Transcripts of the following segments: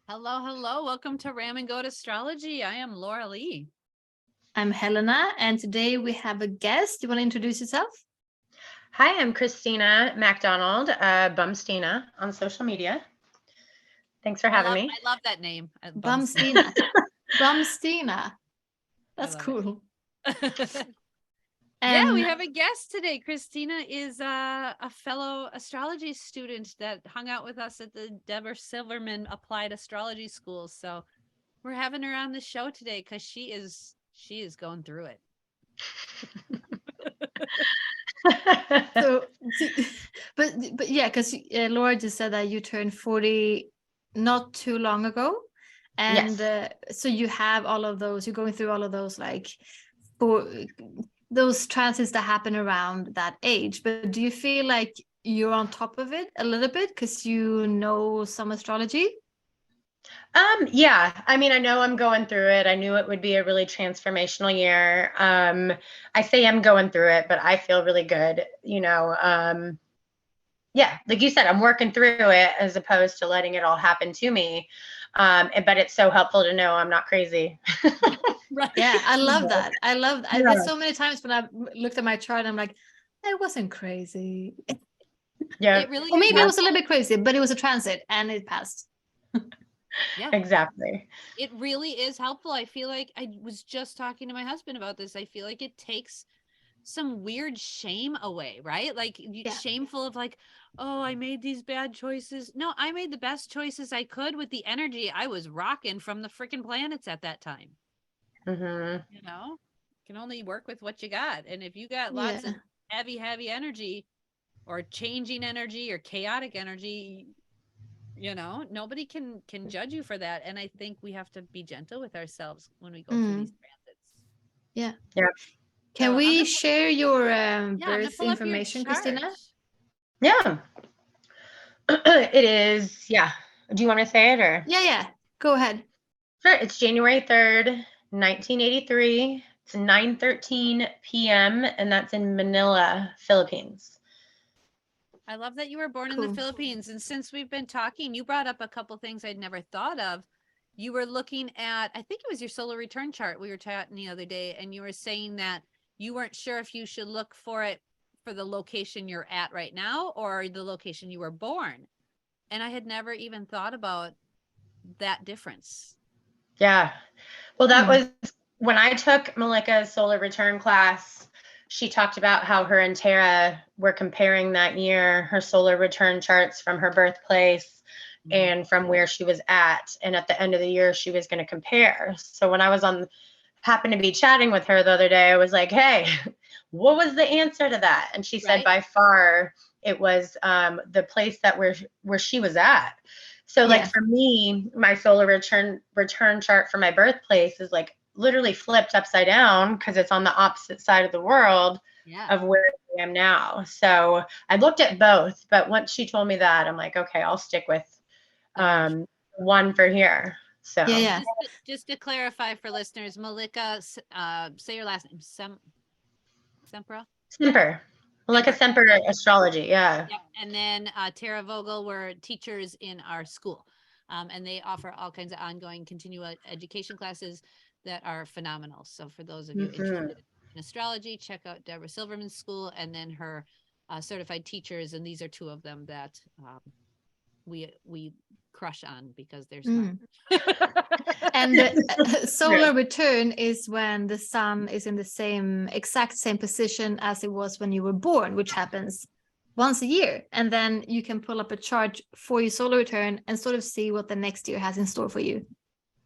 Hello, hello. Welcome to RamGoatAstrology. I am Laura Lee. I'm Helena, and today we have a guest. Do you want to introduce yourself? Hi, I'm Christina MacDonald, Bumstina on social media. Thanks for having me. I love that name. Bumstina. Bumstina. That's cool. Yeah, we have a guest today. Christina is a fellow astrology student that hung out with us at the Deborah Silverman Applied Astrology School. So we're having her on the show today because she is going through it. But yeah, because Laura just said that you turned 40 not too long ago, and yes. So you have all of those. You're going through all of those, like for those transits that happen around that age. But do you feel like you're on top of it a little bit because you know some astrology? Yeah, I mean, I know I'm going through it. I knew it would be a really transformational year. I say I'm going through it, but I feel really good, yeah, like you said, I'm working through it as opposed to letting it all happen to me. But it's so helpful to know I'm not crazy. Right. Yeah, I love that. I love that. Yeah. There's so many times when I've looked at my chart and I'm like, I wasn't crazy. Yeah. It really Or maybe is. it was a little bit crazy, but it was a transit and it passed. Yeah, exactly. It really is helpful. I feel like I was just talking to my husband about this. I feel like it takes some weird shame away, right? Like shameful of like, oh, I made these bad choices. No, I made the best choices I could with the energy I was rocking from the freaking planets at that time. Mm-hmm. You can only work with what you got. And if you got lots of heavy energy or changing energy or chaotic energy, nobody can judge you for that. And I think we have to be gentle with ourselves when we go through these transits. Yeah. Can we share your birth information, Christina? Yeah. It is. Yeah. Do you want me to say it or? Yeah. Go ahead. Sure. It's January 3rd, 1983. It's 9:13 p.m. and that's in Manila, Philippines. I love that you were born in the Philippines. And since we've been talking, you brought up a couple things I'd never thought of. You were looking at, I think it was your solar return chart we were chatting the other day, and you were saying that you weren't sure if you should look for it for the location you're at right now or the location you were born. And I had never even thought about that difference. Yeah. Well, that was when I took Malika's solar return class. She talked about how her and Tara were comparing that year, her solar return charts from her birthplace and from where she was at. And at the end of the year, she was going to compare. So when I was happened to be chatting with her the other day, I was like, hey, what was the answer to that? And she said, by far, it was the place that where she was at. So like for me, my solar return chart for my birthplace is like literally flipped upside down because it's on the opposite side of the world of where I am now. So I looked at both, but once she told me that, I'm like, okay, I'll stick with one for here. So just to clarify for listeners, Malika, say your last name, Semper. Like a Semper astrology, yeah. And then Tara Vogel were teachers in our school, and they offer all kinds of ongoing continuing education classes that are phenomenal. So for those of you interested in astrology, check out Deborah Silverman's school and then her certified teachers, and these are two of them that we crush on because they're smart. And the solar return is when the sun is in the exact same position as it was when you were born, which happens once a year. And then you can pull up a chart for your solar return and sort of see what the next year has in store for you.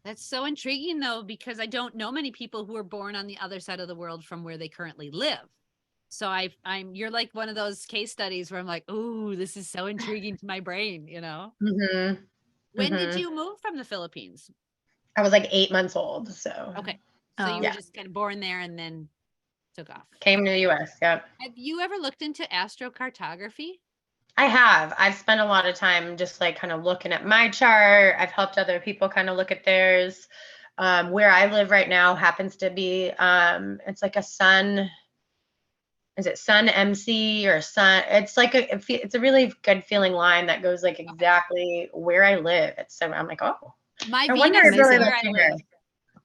That's so intriguing, though, because I don't know many people who are born on the other side of the world from where they currently live. So you're like one of those case studies where I'm like, oh, this is so intriguing to my brain, When did you move from the Philippines? I was like 8 months old. So okay. So you were just kind of born there and then took off. Came to the US. Yep. Have you ever looked into astrocartography? I have. I've spent a lot of time just like kind of looking at my chart. I've helped other people kind of look at theirs. Where I live right now happens to be, it's like a sun. Is it Sun MC or Sun? It's like it's a really good feeling line that goes like exactly where I live. It's so I'm like, oh, My I wonder Venus if is really where like I to live. hear.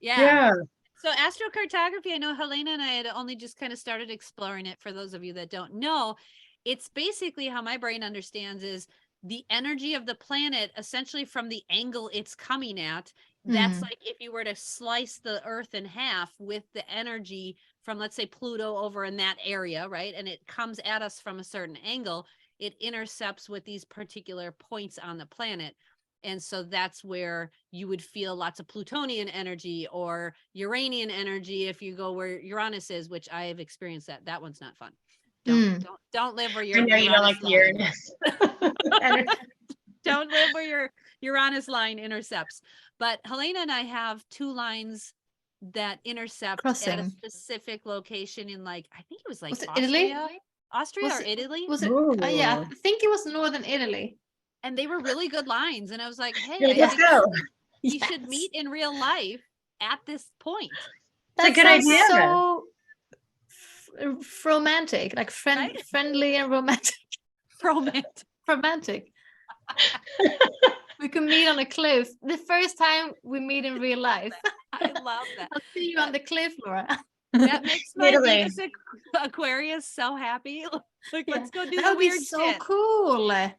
Yeah. Yeah. So astrocartography, I know Helena and I had only just kind of started exploring it. For those of you that don't know, it's basically how my brain understands is the energy of the planet, essentially from the angle it's coming at. That's like if you were to slice the Earth in half with the energy from, let's say, Pluto over in that area, right? And it comes at us from a certain angle. It intercepts with these particular points on the planet. And so that's where you would feel lots of Plutonian energy or Uranian energy if you go where Uranus is, which I have experienced that. That one's not fun. Don't live where I your know you don't Uranus like the line. Uranus. Don't live where your Uranus line intercepts. But Helena and I have 2 lines that intercept Crossing. at a specific location in, like, I think it was like Was it Austria. Italy? Austria or Italy? Was it? Yeah, I think it was northern Italy. And they were really good lines. And I was like, hey, Let's I think go. we should meet in real life at this point. That's a good sounds idea. So romantic, like Right? friendly and romantic. Romantic. We could meet on a cliff. The first time we meet in real life. I love that. I'll see you on the cliff, Laura. That makes my Italy. Venus Aquarius so happy. Like, let's go do That the would be weird so shit. cool. All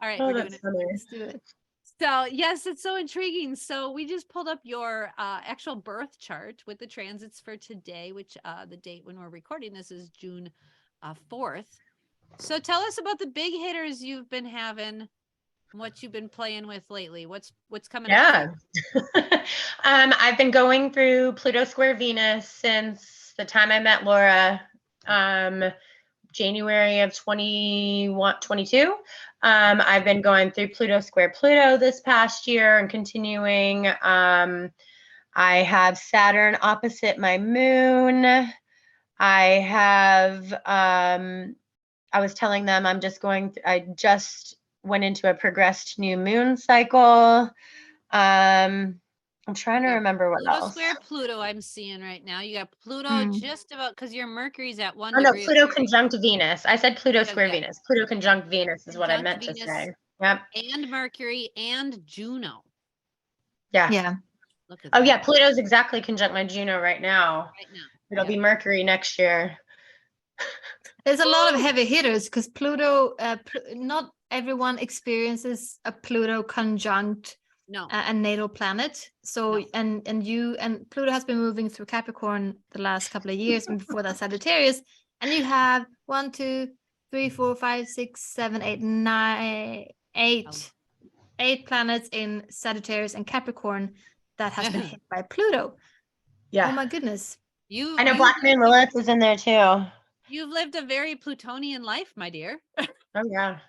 right, Oh, we're doing that's it. funny. Let's do it. So yes, it's so intriguing. So we just pulled up your actual birth chart with the transits for today, which the date when we're recording this is June 4th. So tell us about the big hitters you've been having, what you've been playing with lately. What's coming up? I've been going through Pluto square Venus since the time I met Laura, January of 2022. I've been going through Pluto square Pluto this past year and continuing. I have Saturn opposite my moon. I have, I was telling them I just went into a progressed new moon cycle. I'm trying to remember what Pluto else. square Pluto I'm seeing right now. You got Pluto just about, because your Mercury's at 1 Oh no, degree. Pluto conjunct Venus. I said Pluto square yeah. Venus. Pluto conjunct Venus is what I meant Conjunct to Venus say. Yep. And Mercury and Juno. Yeah. Look at Oh that. yeah, Pluto's exactly conjunct my Juno right now. It'll be Mercury next year. There's a lot of heavy hitters because Pluto, not everyone experiences a Pluto conjunct a natal planet. So and Pluto has been moving through Capricorn the last couple of years, and before that Sagittarius, and you have 1, 2, 3, 4, 5, 6, 7, 8, 9, 8 planets in Sagittarius and Capricorn that has been hit by Pluto. Yeah. Oh my goodness. I know Black Man Lilith is in there too. You've lived a very Plutonian life, my dear. Oh yeah.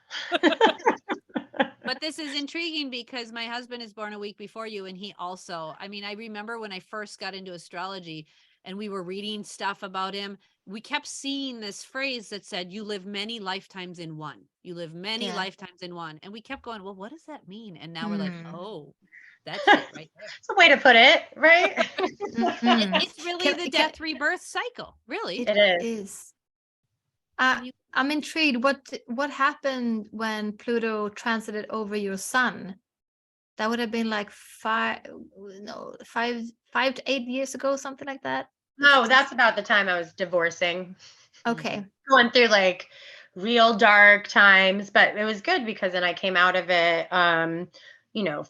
But this is intriguing because my husband is born a week before you, and he also, I mean, I remember when I first got into astrology and we were reading stuff about him, we kept seeing this phrase that said, you live many lifetimes in one. You live many lifetimes in one. And we kept going, well, what does that mean? And now we're like, oh, that's it right there. It's a way to put it, right? It's really the death rebirth cycle. Really. It is. I'm intrigued. What happened when Pluto transited over your sun? That would have been like 5 to 8 years ago, something like that. No, that's about the time I was divorcing. Okay. Going through like real dark times, but it was good because then I came out of it,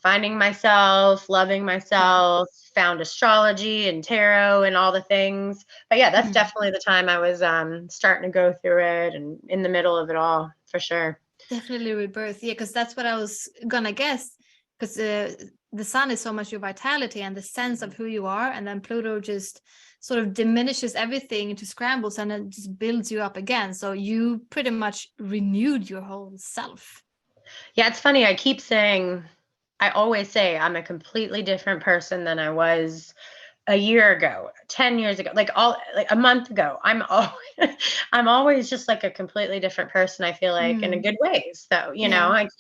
finding myself, loving myself, found astrology and tarot and all the things. But yeah, that's definitely the time I was starting to go through it and in the middle of it all, for sure. Definitely rebirth. Yeah, because that's what I was gonna guess. Because the sun is so much your vitality and the sense of who you are, and then Pluto just sort of diminishes everything into scrambles and it just builds you up again. So you pretty much renewed your whole self. Yeah, it's funny. I always say I'm a completely different person than I was a year ago, 10 years ago, like a month ago. I'm always just like a completely different person, I feel like, in a good way. So, I keep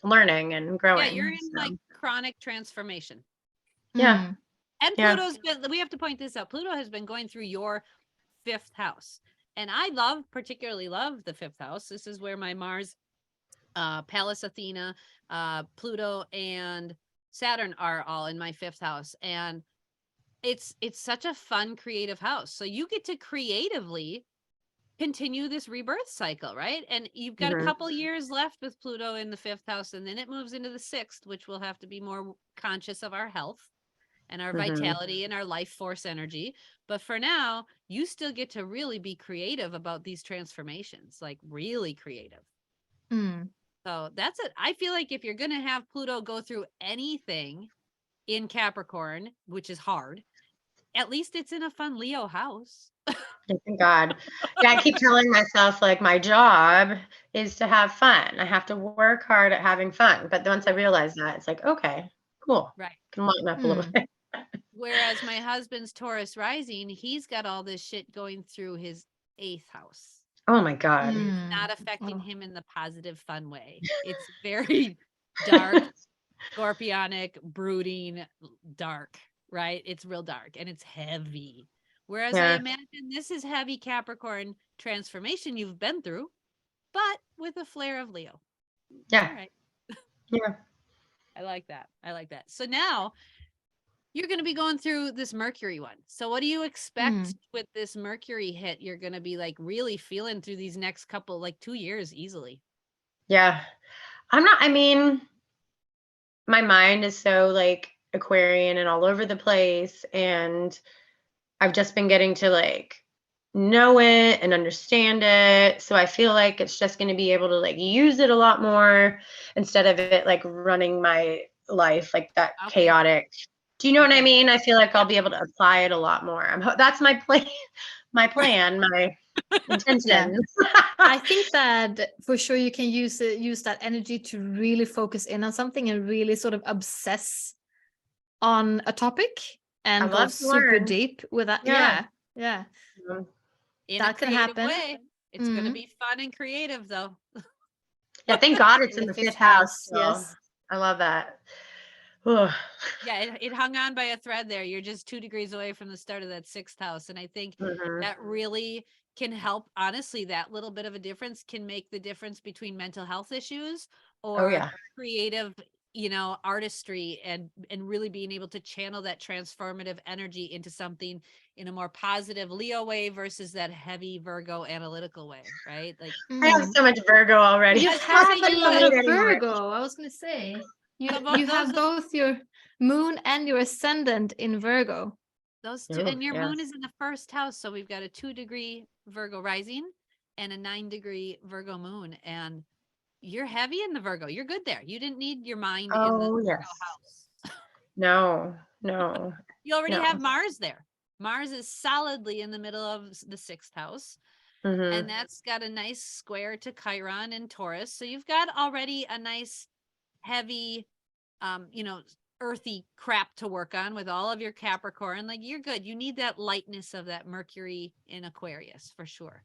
learning and growing. Yeah, you're in like chronic transformation. Yeah. And Pluto's been, we have to point this out, Pluto has been going through your 5th house. And I particularly love the 5th house. This is where my Mars, Pallas Athena, Pluto, and Saturn are all in my 5th house. And it's such a fun creative house. So you get to creatively continue this rebirth cycle, right? And you've got a couple years left with Pluto in the 5th house, and then it moves into the 6th, which we'll have to be more conscious of our health and our vitality and our life force energy. But for now, you still get to really be creative about these transformations, like really creative. So that's it. I feel like if you're going to have Pluto go through anything in Capricorn, which is hard, at least it's in a fun Leo house. Thank God. Yeah, I keep telling myself, like, my job is to have fun. I have to work hard at having fun. But once I realize that, it's like, okay, cool. Right. Can lighten up a little bit. Whereas my husband's Taurus rising, he's got all this shit going through his 8th house. Oh my God. It's not affecting him in the positive, fun way. It's very dark, scorpionic, brooding, dark, right? It's real dark and it's heavy. Whereas I imagine this is heavy Capricorn transformation you've been through, but with a flair of Leo. Yeah. All right. Yeah. I like that. I like that. So now you're going to be going through this Mercury one. So what do you expect with this Mercury hit? You're going to be like really feeling through these next couple, like 2 years easily. Yeah. I mean, my mind is so like Aquarian and all over the place. And I've just been getting to like know it and understand it. So I feel like it's just going to be able to like use it a lot more instead of it like running my life like that chaotic. Do you know what I mean? I feel like I'll be able to apply it a lot more. That's my plan, my intention. I think that for sure you can use that energy to really focus in on something and really sort of obsess on a topic and go super deep with that. Yeah. In that can happen. Way. It's going to be fun and creative though. Yeah, thank God it's in the 5th house. So yes. I love that. Yeah, it hung on by a thread there. You're just 2 degrees away from the start of that 6th house. And I think that really can help. Honestly, that little bit of a difference can make the difference between mental health issues or creative, artistry and really being able to channel that transformative energy into something in a more positive Leo way versus that heavy Virgo analytical way, right? Like I have so much Virgo already. You have a lot of Virgo. I was going to say. You have both your moon and your ascendant in Virgo. Those two, and your moon is in the 1st house. So we've got a 2-degree Virgo rising and a 9-degree Virgo moon. And you're heavy in the Virgo. You're good there. You didn't need your mind in the Virgo house. No. You already have Mars there. Mars is solidly in the middle of the 6th house. And that's got a nice square to Chiron and Taurus. So you've got already a nice heavy, earthy crap to work on with all of your Capricorn. Like you're good. You need that lightness of that Mercury in Aquarius for sure.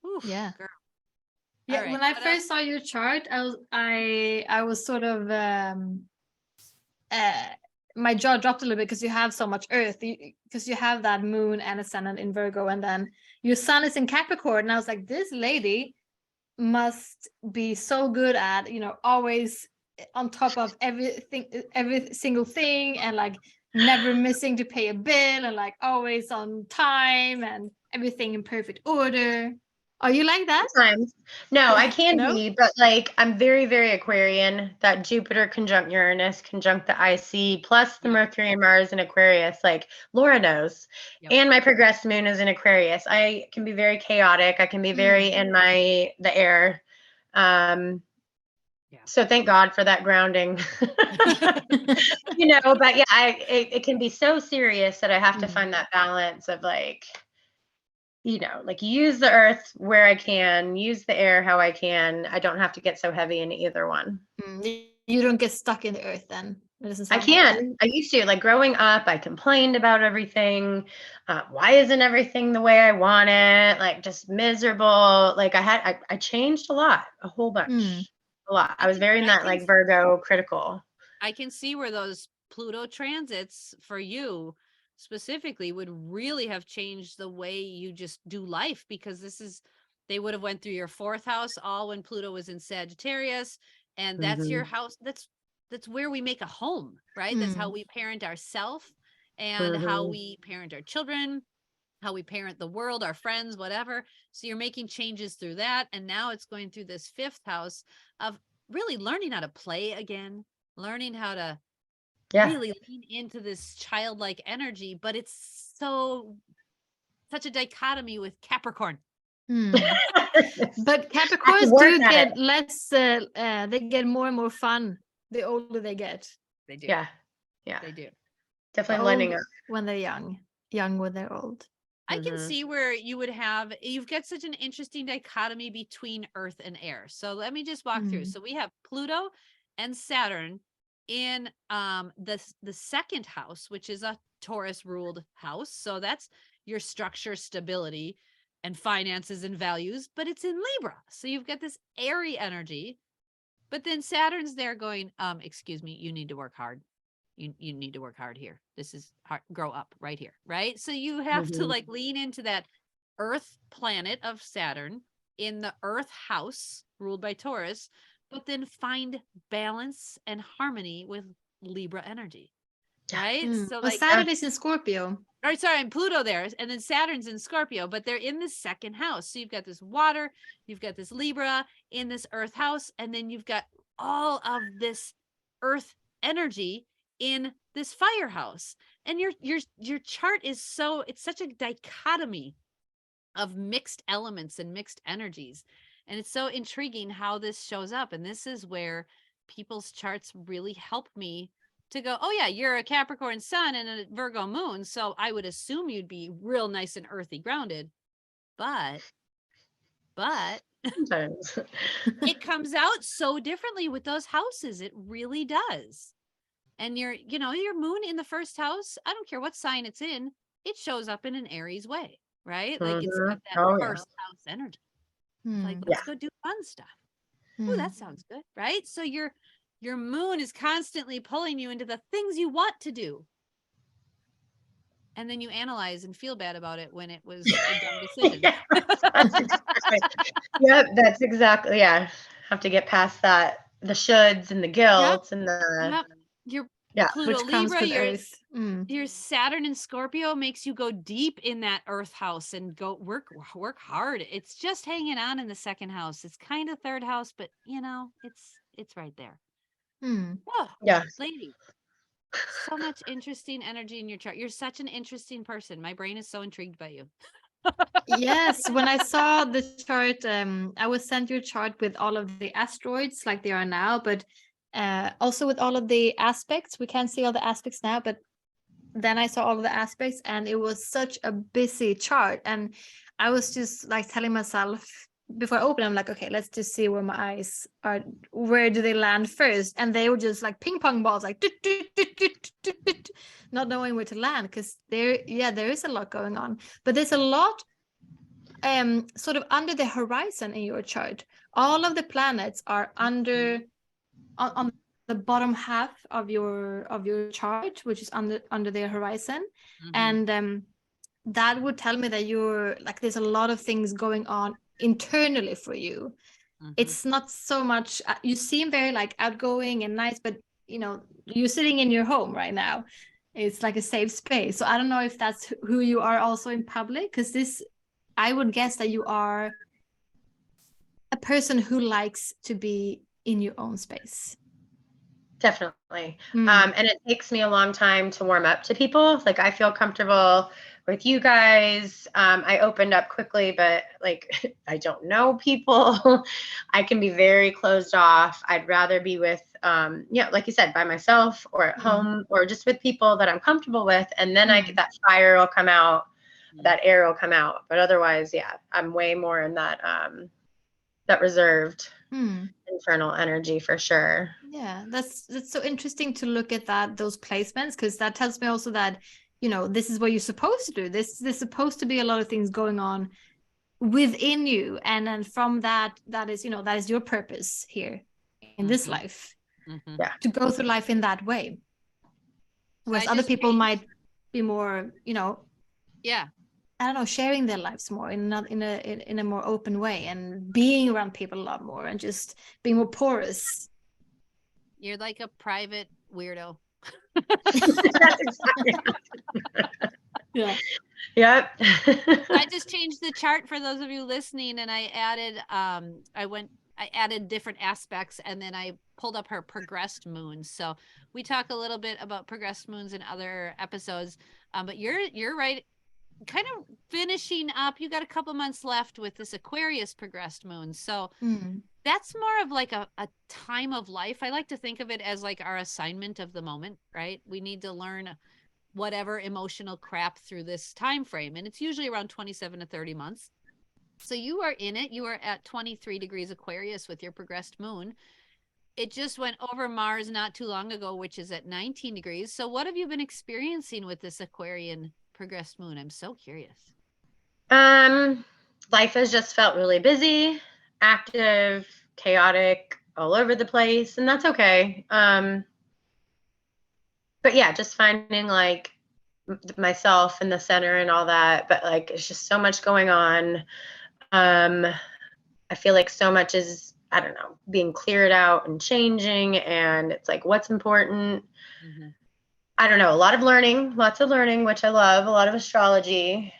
Oof, yeah. Girl. Yeah. Right. When I first saw your chart, I was sort of my jaw dropped a little bit because you have so much earth, because you have that moon and ascendant in Virgo, and then your sun is in Capricorn. And I was like, this lady must be so good at, always on top of everything, every single thing, and like never missing to pay a bill, and like always on time and everything in perfect order. Are you like that? Sometimes. No, I can be, but like I'm very, very Aquarian. That Jupiter conjunct Uranus conjunct the IC plus the Mercury and Mars in Aquarius. Like Laura knows. And my progressed moon is in Aquarius. I can be very chaotic. I can be very in the air. So thank God for that grounding. But yeah, it can be so serious that I have to find that balance of like, like use the earth where I can, use the air how I can. I don't have to get so heavy in either one. You don't get stuck in the earth then. I can. I used to. Like growing up, I complained about everything. Why isn't everything the way I want it? Like just miserable. Like I changed a whole bunch. A lot. I was very in that like Virgo critical. I can see where those Pluto transits for you specifically would really have changed the way you just do life, because they would have went through your 4th house all when Pluto was in Sagittarius, And that's your house. That's where we make a home, right? That's how we parent ourselves and how we parent our children, how we parent the world, our friends, whatever. So you're making changes through that. And now it's going through this 5th house of really learning how to play again, learning how to really lean into this childlike energy. But it's such a dichotomy with Capricorn. But Capricorns do get less, they get more and more fun the older they get. They do. Yeah. They do. Definitely blending up. When they're young when they're old. I can see where you've got such an interesting dichotomy between earth and air. So let me just walk through. So we have Pluto and Saturn in the 2nd house, which is a Taurus ruled house. So that's your structure, stability, and finances and values, but it's in Libra. So you've got this airy energy, but then Saturn's there going, excuse me, you need to work hard. You need to work hard here. This is hard, grow up right here, right? So you have to like lean into that earth planet of Saturn in the earth house ruled by Taurus, but then find balance and harmony with Libra energy, right? So like Saturn is in Scorpio. Or sorry, and Pluto there, and then Saturn's in Scorpio, but they're in the 2nd house. So you've got this water, you've got this Libra in this earth house, and then you've got all of this earth energy in this fire house. And your chart is it's such a dichotomy of mixed elements and mixed energies. And it's so intriguing how this shows up. And this is where people's charts really help me to go, oh yeah, you're a Capricorn sun and a Virgo moon, so I would assume you'd be real nice and earthy grounded. But it comes out so differently with those houses. It really does. And your moon in the 1st house, I don't care what sign it's in, it shows up in an Aries way, right? Like it's got that 1st house energy. Like, let's go do fun stuff. Oh, that sounds good, right? So your moon is constantly pulling you into the things you want to do. And then you analyze and feel bad about it when it was a dumb decision. That's exactly. Have to get past that, the shoulds and the guilt and the Pluto Libra, your Saturn in Scorpio makes you go deep in that earth house and go work hard. It's just hanging on in the 2nd house. It's kind of 3rd house, but it's right there. Oh, lady, so much interesting energy in your chart. You're such an interesting person. My brain is so intrigued by you. Yes, when I saw the chart, I was sent your chart with all of the asteroids like they are now, but also with all of the aspects. We can't see all the aspects now, but then I saw all of the aspects, and it was such a busy chart. And I was just like telling myself before I opened, I'm like, okay, let's just see where my eyes are. Where do they land first? And they were just like ping pong balls, like not knowing where to land, because there is a lot going on. But there's a lot sort of under the horizon in your chart. All of the planets are under on the bottom half of your chart, which is under the horizon. And that would tell me that you're like, there's a lot of things going on internally for you. It's not so much you seem very like outgoing and nice, but you're sitting in your home right now. It's like a safe space. So I don't know if that's who you are also in public, because I would guess that you are a person who likes to be in your own space. Definitely. And it takes me a long time to warm up to people. Like, I feel comfortable with you guys. I opened up quickly, but like, I don't know people. I can be very closed off. I'd rather be with, like you said, by myself or at home, or just with people that I'm comfortable with. And then I get that fire will come out, that air will come out. But otherwise, I'm way more in that, that reserved internal energy for sure. Yeah, that's so interesting to look at those placements, because that tells me also that this is what you're supposed to do. There's supposed to be a lot of things going on within you, and then from that is that is your purpose here in this life, to go through life in that way. Whereas other people might be more I don't know, sharing their lives more in a more open way, and being around people a lot more, and just being more porous You're like a private weirdo. That's exactly. Yeah. Yep. I just changed the chart for those of you listening, and I added different aspects, and then I pulled up her progressed moons. So we talk a little bit about progressed moons in other episodes, but you're right, kind of finishing up. You got a couple months left with this Aquarius progressed moon. So that's more of like a time of life. I like to think of it as like our assignment of the moment, right? We need to learn whatever emotional crap through this time frame, and it's usually around 27 to 30 months. So you are in it. You are at 23 degrees Aquarius with your progressed moon. It just went over Mars not too long ago, which is at 19 degrees. So what have you been experiencing with this Aquarian progressed moon? I'm so curious. Life has just felt really busy, active, chaotic, all over the place, and that's okay. But yeah, just finding like myself in the center and all that, but like it's just so much going on. I feel like so much is, I don't know, being cleared out and changing, and it's like what's important. I don't know, a lot of learning, lots of learning, which I love, a lot of astrology.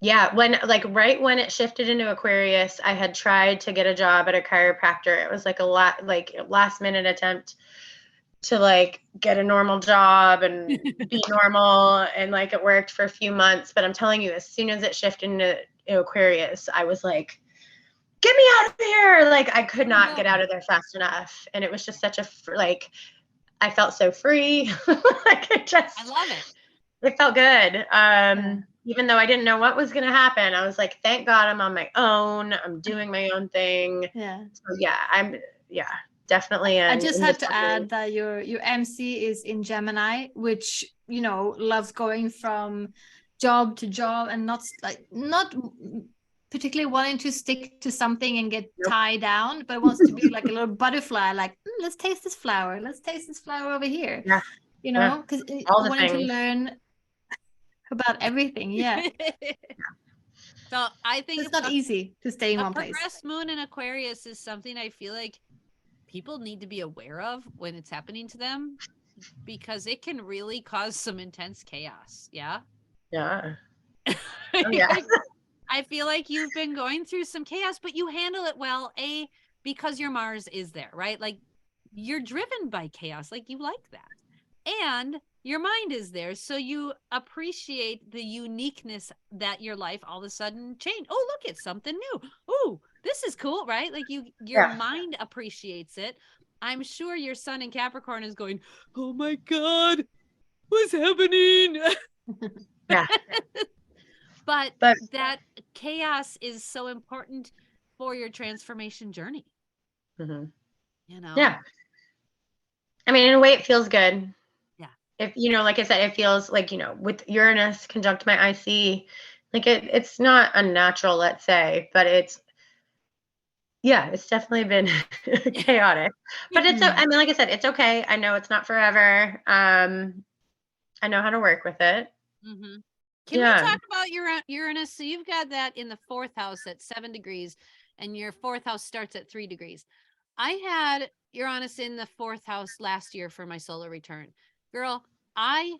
Yeah, right when it shifted into Aquarius, I had tried to get a job at a chiropractor. It was like a last minute attempt to like get a normal job and be normal, and like it worked for a few months. But I'm telling you, as soon as it shifted into Aquarius, I was like, get me out of here. Like I could not get out of there fast enough. And it was just such I felt so free. Like I love it. It felt good. Even though I didn't know what was going to happen, I was like, thank God I'm on my own. I'm doing my own thing. Yeah. So definitely. I just have to add that your MC is in Gemini, which, loves going from job to job and not particularly wanting to stick to something and get tied down, but wants to be like a little butterfly, like, let's taste this flower. Let's taste this flower over here. Yeah. Because wanting to learn about everything. Yeah. So I think it's not easy to stay in one place. Progressed moon in Aquarius is something I feel like people need to be aware of when it's happening to them, because it can really cause some intense chaos. Yeah. Yeah. Oh, yeah. I feel like you've been going through some chaos, but you handle it well, because your Mars is there, right? Like you're driven by chaos, like you like that. And your mind is there, so you appreciate the uniqueness that your life all of a sudden changed. Oh, look, it's something new. Oh, this is cool, right? Like your mind appreciates it. I'm sure your sun in Capricorn is going, oh my God, what's happening? Yeah. but that chaos is so important for your transformation journey. Yeah. I mean, in a way, it feels good. If, like I said, it feels like, with Uranus conjunct my IC, like it's not unnatural, let's say, but it's definitely been chaotic, but I mean, like I said, it's okay. I know it's not forever. I know how to work with it. Can we talk about Uranus? So you've got that in the 4th house at 7 degrees, and your 4th house starts at 3 degrees. I had Uranus in the 4th house last year for my solar return. Girl, I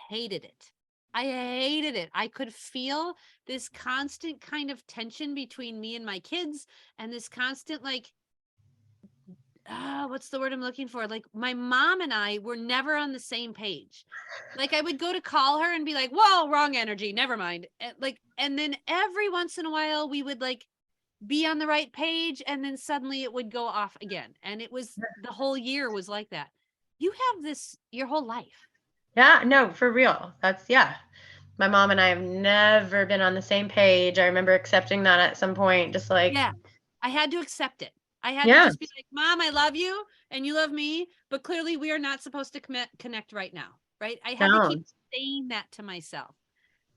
hated it. I could feel this constant kind of tension between me and my kids, and this constant what's the word I'm looking for? Like my mom and I were never on the same page. Like I would go to call her and be like, whoa, wrong energy, never mind. And then every once in a while we would be on the right page, and then suddenly it would go off again. And it was the whole year was like that. You have this your whole life. Yeah, no, for real. That's my mom and I have never been on the same page. I remember accepting that at some point, just like, I had to accept it. I had to just be like, Mom, I love you and you love me, but clearly we are not supposed to connect right now, right? I had to keep saying that to myself.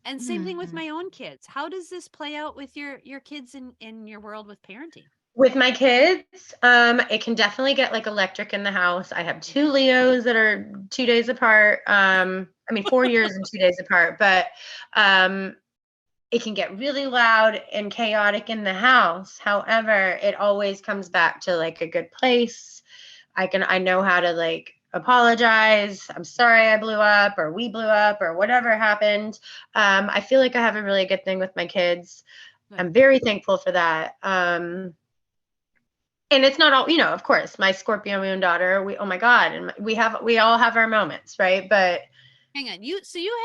And same thing with my own kids. How does this play out with your kids in your world with parenting? With my kids, it can definitely get like electric in the house. I have 2 Leos that are 2 days apart. I mean, 4 years and 2 days apart, but it can get really loud and chaotic in the house. However, it always comes back to like a good place. I know how to like apologize. I'm sorry I blew up, or we blew up, or whatever happened. I feel like I have a really good thing with my kids. I'm very thankful for that. And it's not all, of course, my Scorpio moon daughter, oh my God. And we all have our moments, right? But hang on, you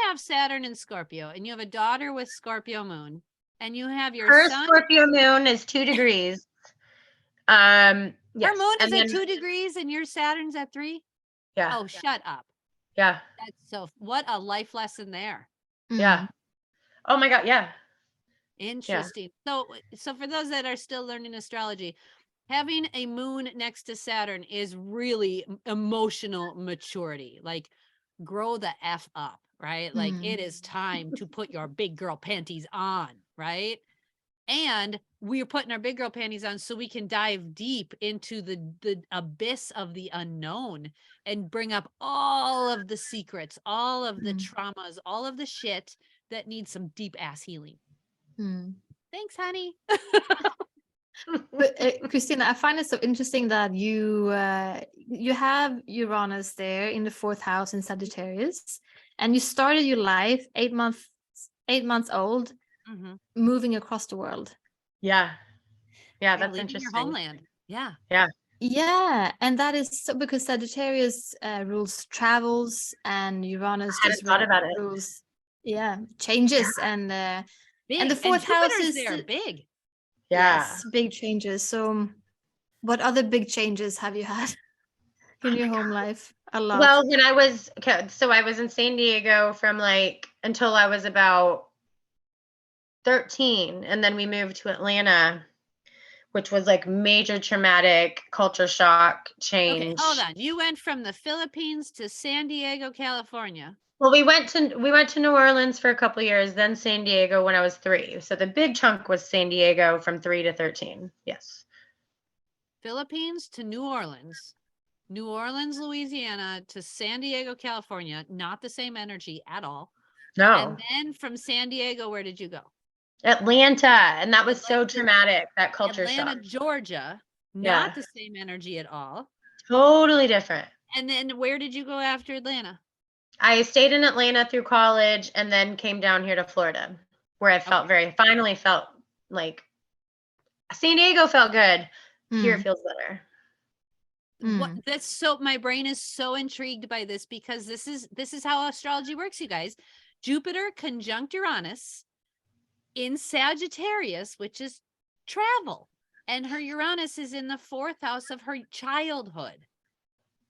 have Saturn in Scorpio, and you have a daughter with Scorpio moon, and you have your her son. Scorpio moon is 2 degrees. Yes. Her moon is at 2 degrees and your Saturn's at 3. Yeah. Oh, shut up. Yeah. That's so, what a life lesson there. Yeah. Oh my God. Yeah. Interesting. Yeah. So for those that are still learning astrology, having a moon next to Saturn is really emotional maturity. Like, grow the F up, right? Like, it is time to put your big girl panties on, right? And we're putting our big girl panties on so we can dive deep into the abyss of the unknown and bring up all of the secrets, all of the traumas, all of the shit that needs some deep ass healing. Thanks, honey. But Christina, I find it so interesting that you have Uranus there in the 4th house in Sagittarius, and you started your life 8 months old, moving across the world. Yeah, that's interesting. Your homeland. Yeah. And that is so, because Sagittarius rules travels, and Uranus just rules changes, and the 4th house is there, big. Yes, big changes. So what other big changes have you had in your home life? A lot. Well, when I was in San Diego from until I was about 13, and then we moved to Atlanta, which was major traumatic culture shock change. Okay, hold on. You went from the Philippines to San Diego, California. Well, we went to New Orleans for a couple of years, then San Diego when I was 3. So the big chunk was San Diego from 3 to 13. Yes. Philippines to New Orleans, Louisiana to San Diego, California. Not the same energy at all. No. And then from San Diego, where did you go? Atlanta, and that was so traumatic, that culture shock. Atlanta, Georgia, not the same energy at all. Totally different. And then where did you go after Atlanta? I stayed in Atlanta through college and then came down here to Florida, where I finally felt like San Diego felt good. Here it feels better. My brain is so intrigued by this, because this is how astrology works, you guys. Jupiter conjunct Uranus in Sagittarius, which is travel, and her Uranus is in the 4th house of her childhood,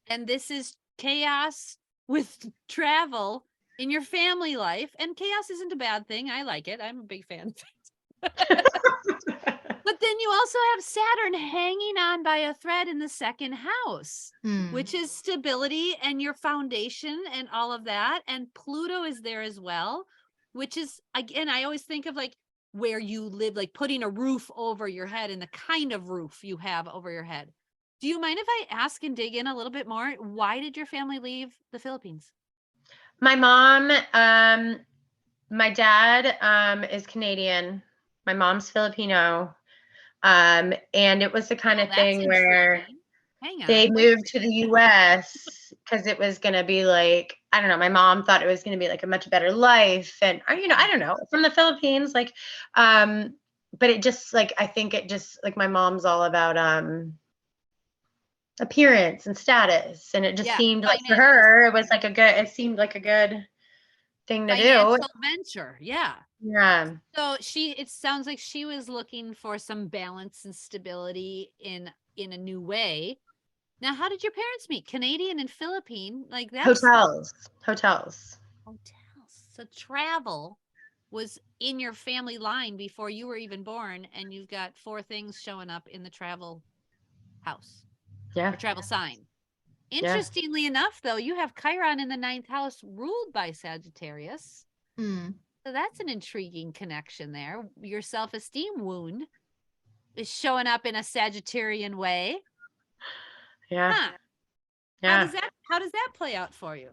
and this is chaos with travel in your family life. And chaos isn't a bad thing. I like it. I'm a big fan. But then you also have Saturn hanging on by a thread in the 2nd house, which is stability and your foundation and all of that. And Pluto is there as well, which is, again, I always think of where you live, like putting a roof over your head and the kind of roof you have over your head. Do you mind if I ask and dig in a little bit more? Why did your family leave the Philippines? My mom, my dad is Canadian. My mom's Filipino. And it was the kind of thing where they moved to the US because it was going to be I don't know, my mom thought it was going to be a much better life. And, I don't know, from the Philippines, but it just I think it just my mom's all about appearance and status. And it just seemed for her, it was it seemed like a good thing to do. Venture. Yeah. So it sounds like she was looking for some balance and stability in a new way. Now, how did your parents meet? Canadian and Philippine, hotels. So travel was in your family line before you were even born, and you've got 4 things showing up in the travel house. Or travel sign. Interestingly enough, though, you have Chiron in the 9th house ruled by Sagittarius. So that's an intriguing connection there. Your self-esteem wound is showing up in a Sagittarian way. Yeah. How does that play out for you?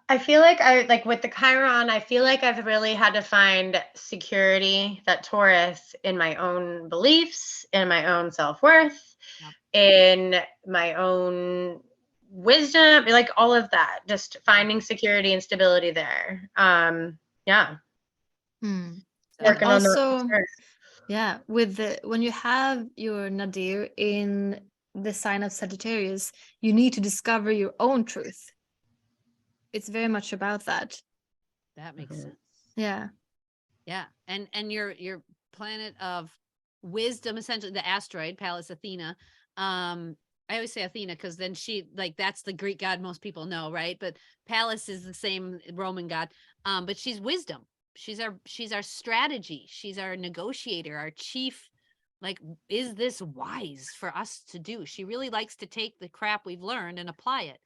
I feel like with the Chiron, I feel like I've really had to find security, that Taurus, in my own beliefs, in my own self-worth, in my own wisdom, like all of that, just finding security and stability there. Yeah. Working on the yeah, when you have your nadir in the sign of Sagittarius, you need to discover your own truth. It's very much about that. That makes sense. Yeah. Yeah. And your planet of wisdom, essentially the asteroid, Pallas Athena. I always say Athena because then she, like, that's the Greek god most people know, right? But Pallas is the same Roman god. But she's wisdom. She's our strategy. She's our negotiator, our chief. Like, is this wise for us to do? She really likes to take the crap we've learned and apply it.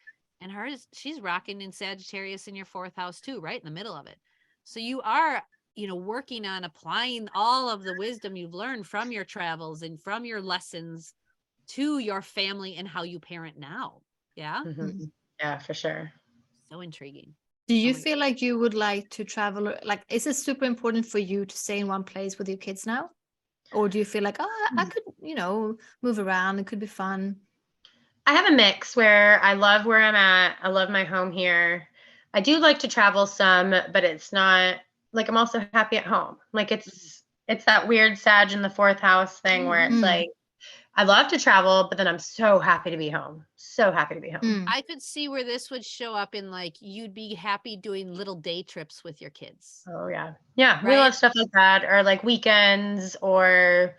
And she's rocking in Sagittarius in your 4th house too, right in the middle of it. So you are, working on applying all of the wisdom you've learned from your travels and from your lessons to your family and how you parent now. Yeah. Yeah, for sure. So intriguing. Do you feel like you would like to travel? Like, is it super important for you to stay in one place with your kids now? Or do you feel like, I could, move around. It could be fun. I have a mix where I love where I'm at. I love my home here. I do like to travel some, but it's not like, I'm also happy at home. Like it's that weird Sag in the 4th house thing where it's like, I love to travel, but then I'm so happy to be home. So happy to be home. I could see where this would show up in, like, you'd be happy doing little day trips with your kids. Oh yeah. Yeah. Right? We love stuff like that, or like weekends, or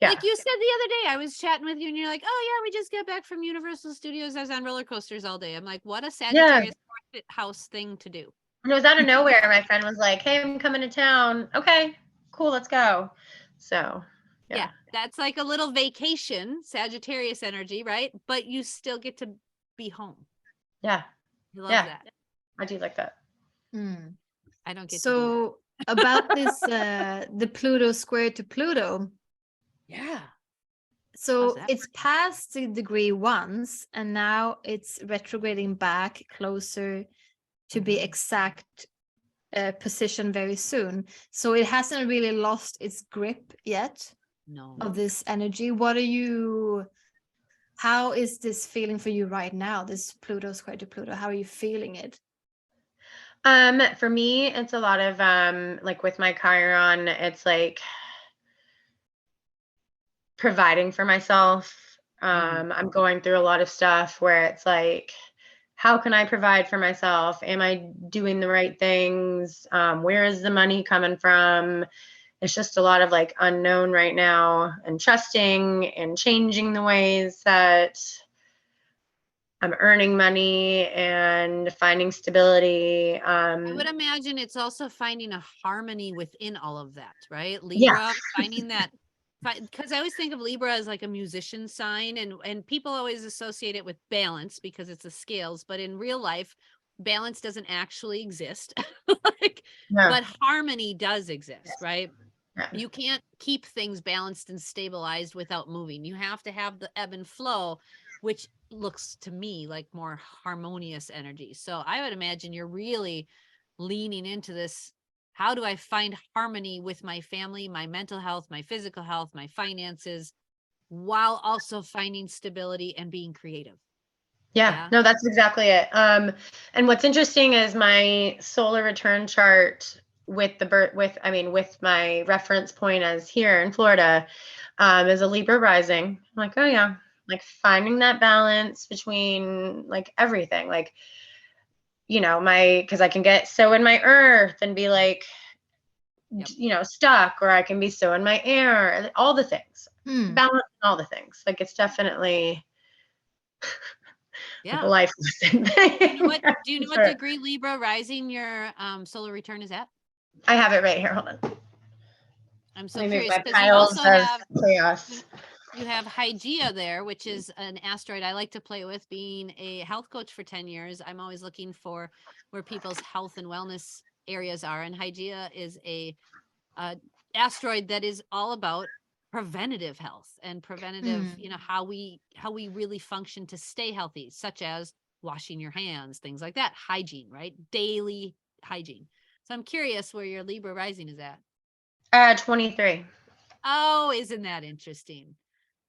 like you said the other day, I was chatting with you and you're like, oh yeah, we just got back from Universal Studios. I was on roller coasters all day. I'm like, what a Sagittarius 4th house thing to do. And it was out of nowhere. My friend was like, hey, I'm coming to town. Okay, cool. Let's go. So yeah, that's like a little vacation, Sagittarius energy, right? But you still get to be home. Yeah. I love that. I do like that. I don't get so to do that. About this, the Pluto square to Pluto. Yeah. So it's past the degree once, and now it's retrograding back closer to be exact position very soon. So it hasn't really lost its grip yet of this energy. How is this feeling for you right now, this Pluto square to Pluto? How are you feeling it? For me, it's a lot of like with my Chiron, it's like providing for myself. I'm going through a lot of stuff where it's like, how can I provide for myself? Am I doing the right things? Where is the money coming from? It's just a lot of like unknown right now, and trusting and changing the ways that I'm earning money and finding stability. I would imagine it's also finding a harmony within all of that, right? Libra, finding that, because I always think of Libra as like a musician sign, and people always associate it with balance because it's the scales, but in real life, balance doesn't actually exist. But harmony does exist, right? You can't keep things balanced and stabilized without moving. You have to have the ebb and flow, which looks to me like more harmonious energy. So I would imagine you're really leaning into this. How do I find harmony with my family, my mental health, my physical health, my finances, while also finding stability and being creative? Yeah, no, that's exactly it. And what's interesting is my solar return chart with my reference point as here in Florida, is a Libra rising. I'm like, oh yeah, like finding that balance between like everything, like, because I can get so in my earth and be like, stuck, or I can be so in my air, all the things, balance, all the things. Like it's definitely like a life lesson thing. Do you know what degree Libra rising your solar return is at? I have it right here. Hold on. I'm so curious because you also have chaos. You have Hygeia there, which is an asteroid I like to play with. Being a health coach for 10 years, I'm always looking for where people's health and wellness areas are. And Hygeia is a asteroid that is all about preventative health and preventative, how we really function to stay healthy, such as washing your hands, things like that. Hygiene, right? Daily hygiene. So I'm curious where your Libra rising is at. 23. Oh, isn't that interesting?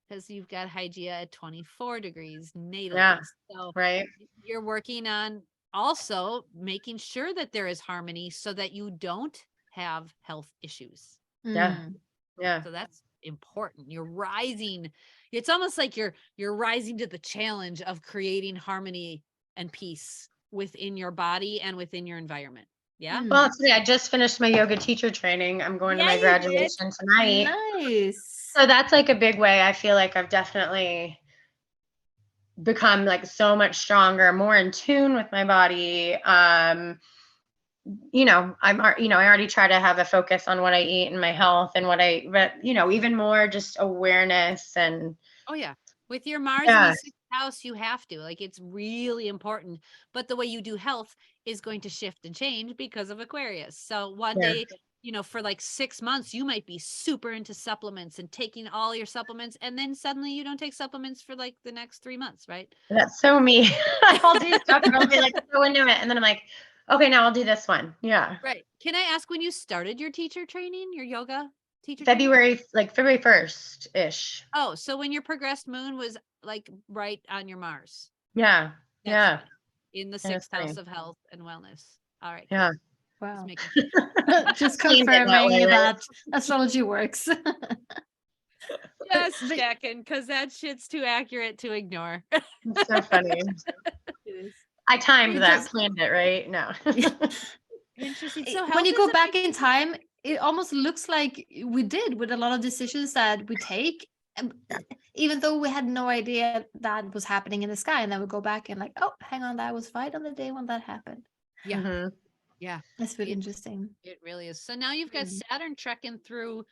Because you've got Hygeia at 24 degrees natally. Yeah, so right. you're working on also making sure that there is harmony so that you don't have health issues. Yeah. Mm. Yeah. So that's important. You're rising. It's almost like you're rising to the challenge of creating harmony and peace within your body and within your environment. Yeah. Well, today I just finished my yoga teacher training. I'm going to my Yeah, you did. graduation tonight. Nice. So that's like a big way. I feel like I've definitely become like so much stronger, more in tune with my body. You know, I already try to have a focus on what I eat and my health and but you know, even more just awareness and. Oh yeah. With your Mars in Yeah. the 6th house, you have to, like, it's really important. But the way you do health is going to shift and change because of Aquarius. So one Yeah. day, you know, for like 6 months, you might be super into supplements and taking all your supplements. And then suddenly you don't take supplements for like the next 3 months, right? That's so me. I'll do stuff and I'll be like so into it. And then I'm like, okay, now I'll do this one. Yeah. Right. Can I ask when you started your teacher training, your yoga teacher? February 1st ish. Oh, so when your progressed moon was like right on your Mars. Yeah. That's Yeah. funny. In the 6th house of health and wellness. All right. Yeah. Cool. Wow. Just making sure. Just Cleaned it that confirming way, right? that astrology works. Just checking, because that shit's too accurate to ignore. It's so funny. It is. I timed It that, does- planned it, right? No. Interesting. So when health you is go a back big in time, it almost looks like we did with a lot of decisions that we take, even though we had no idea that was happening in the sky. And then we go back and like, oh, hang on, that was right on the day when that happened. Yeah. Mhm. Yeah. That's really interesting. It really is. So now you've got Mhm. Saturn trekking through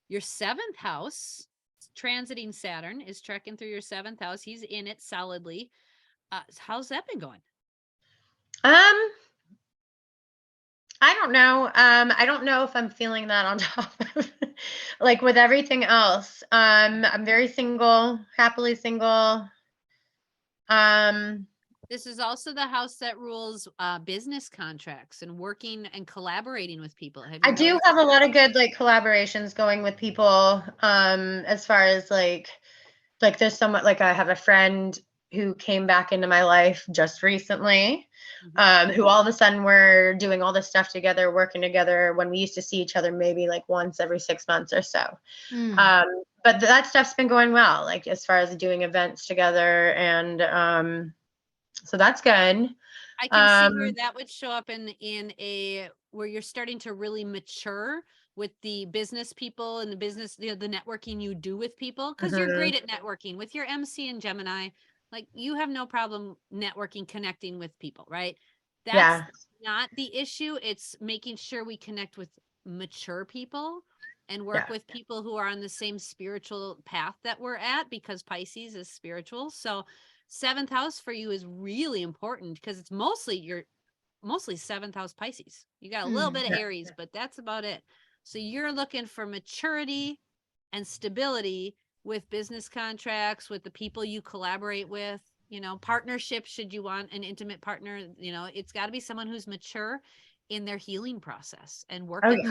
your 7th house. Transiting Saturn is trekking through your 7th house. He's in it solidly. How's that been going? I don't know. I don't know if I'm feeling that on top of like with everything else. I'm very single, happily single. This is also the house that rules business contracts and working and collaborating with people. Have you I do noticed have a that? lot of good like collaborations going with people. As far as like there's somewhat like I have a friend who came back into my life just recently, who all of a sudden we're doing all this stuff together, working together when we used to see each other maybe like once every 6 months or so. But that stuff's been going well, like as far as doing events together. And so that's good. I can see where that would show up in a where you're starting to really mature with the business people and the business, you know, the networking you do with people, because you're great at networking with your MC and Gemini. Like you have no problem networking, connecting with people, right? That's not the issue. It's making sure we connect with mature people and work with people who are on the same spiritual path that we're at, because Pisces is spiritual. So 7th house for you is really important because it's mostly 7th house Pisces. You got a little bit of Aries, but that's about it. So you're looking for maturity and stability with business contracts, with the people you collaborate with, you know, partnerships. Should you want an intimate partner, you know, it's got to be someone who's mature in their healing process and working.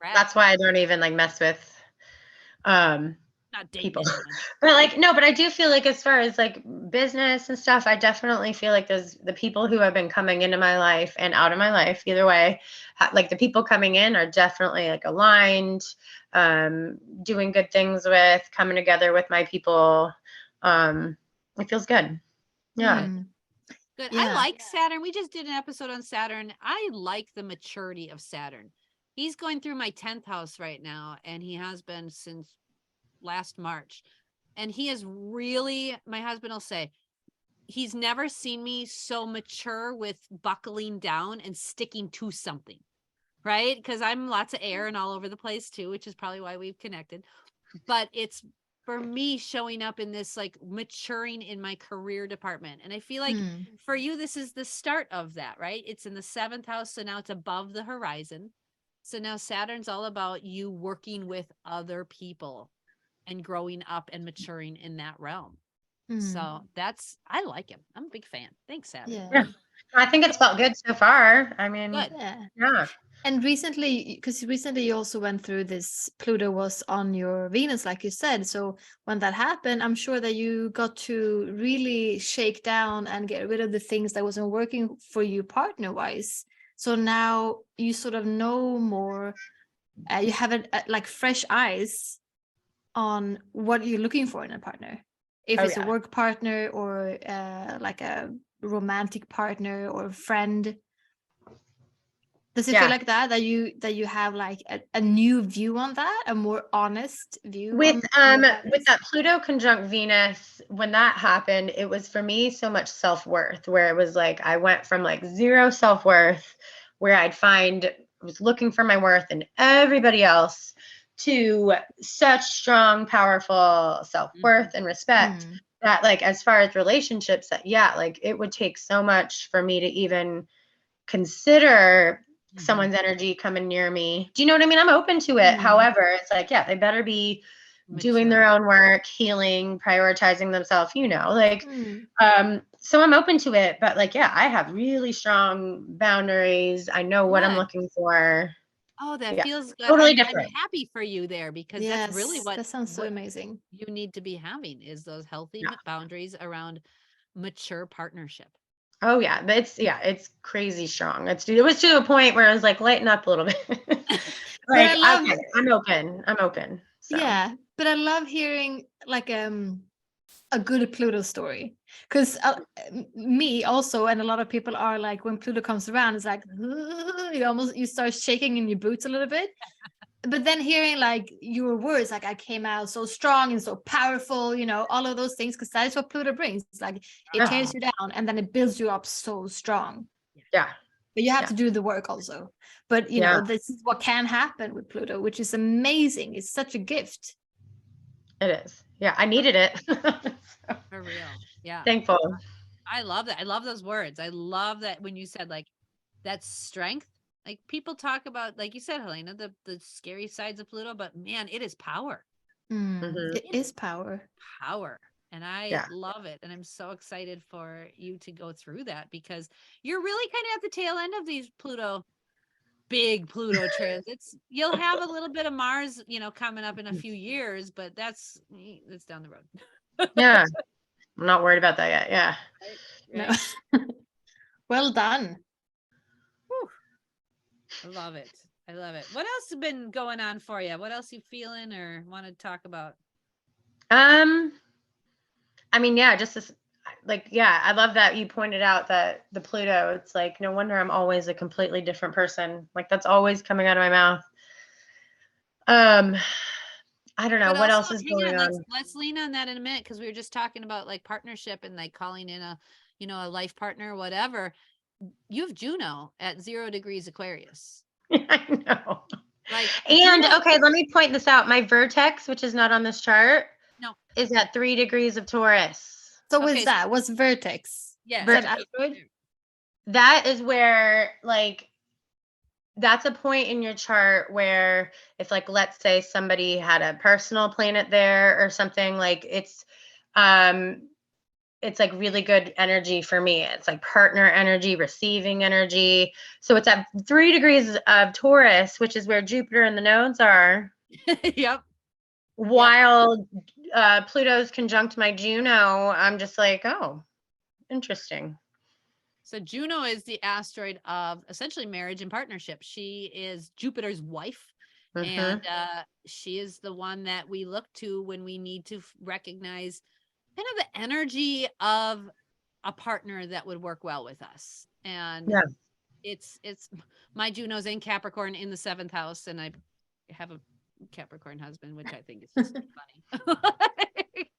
That's why I don't even like mess with not people. But like no, but I do feel like as far as like business and stuff, I definitely feel like there's the people who have been coming into my life and out of my life, either way, like the people coming in are definitely like aligned, doing good things with, coming together with my people. It feels good. Yeah. Good. I like Saturn. We just did an episode on Saturn. I like the maturity of Saturn. He's going through my 10th house right now, and he has been since last March. And he is really, my husband will say, he's never seen me so mature with buckling down and sticking to something, right? Because I'm lots of air and all over the place too, which is probably why we've connected. But it's for me showing up in this like maturing in my career department. And I feel like for you, this is the start of that, right? It's in the 7th house. So now it's above the horizon. So now Saturn's all about you working with other people and growing up and maturing in that realm. So I like him. I'm a big fan. Thanks, Abby. Yeah. I think it's felt good so far. I mean, Good. yeah. And recently, because recently you also went through this, Pluto was on your Venus, like you said. So when that happened, I'm sure that you got to really shake down and get rid of the things that wasn't working for you partner-wise. So now you sort of know more, you have like fresh eyes on what you're looking for in a partner. If it's a work partner or like a romantic partner or friend. Does it feel like that you have like a new view on that, a more honest view with that Pluto conjunct Venus? When that happened, it was for me so much self-worth, where it was like I went from like zero self-worth, where I was looking for my worth in everybody else, to such strong, powerful self-worth and respect that, like, as far as relationships, that like it would take so much for me to even consider someone's energy coming near me. Do you know what I mean? I'm open to it. However, it's like, they better be doing their own work, healing, prioritizing themselves, like, so I'm open to it, but like, I have really strong boundaries. I know what I'm looking for. Oh, that feels good. Totally I'm different. happy for you there, because that's really what that sounds so amazing. You need to be having is those healthy boundaries around mature partnership. Oh yeah, but it's crazy strong. It was to a point where I was like, lighten up a little bit. Like, I'm open. So. Yeah, but I love hearing like a good Pluto story, because me also, and a lot of people are like, when Pluto comes around, it's like you start shaking in your boots a little bit. But then hearing like your words, like I came out so strong and so powerful, all of those things, because that is what Pluto brings. It's like it tears you down and then it builds you up so strong. Yeah. But you have to do the work also. But you know, this is what can happen with Pluto, which is amazing. It's such a gift. It is. Yeah, I needed it. For real. Yeah. Thankful. I love that. I love those words. I love that when you said like that strength. Like, people talk about, like you said, Helena, the scary sides of Pluto, but man, it is power. It is power. Power. And I love it. And I'm so excited for you to go through that, because you're really kind of at the tail end of these big Pluto transits. You'll have a little bit of Mars, coming up in a few years, but that's down the road. Yeah. I'm not worried about that yet. Yeah. Right? No. Well done. Whew. I love it. What else has been going on for you? What else you feeling or want to talk about? I mean, just this, like, I love that you pointed out that the Pluto, it's like, no wonder I'm always a completely different person. Like, that's always coming out of my mouth. I don't know what else is going on. Let's lean on that in a minute, because we were just talking about like partnership and like calling in a life partner or whatever. You have Juno at 0 degrees Aquarius. I know. Like, and okay, let me point this out. My vertex, which is not on this chart, is at 3 degrees of Taurus. So what's vertex? Yeah. That is where, like, that's a point in your chart where if, like, let's say somebody had a personal planet there or something, like, it's like really good energy for me. It's like partner energy, receiving energy. So it's at 3 degrees of Taurus, which is where Jupiter and the nodes are. Yep. While Pluto's conjunct my Juno, I'm just like, oh, interesting. So Juno is the asteroid of essentially marriage and partnership. She is Jupiter's wife. And she is the one that we look to when we need to recognize kind of the energy of a partner that would work well with us. And it's my Juno's in Capricorn in the 7th house, and I have a Capricorn husband, which I think is just funny.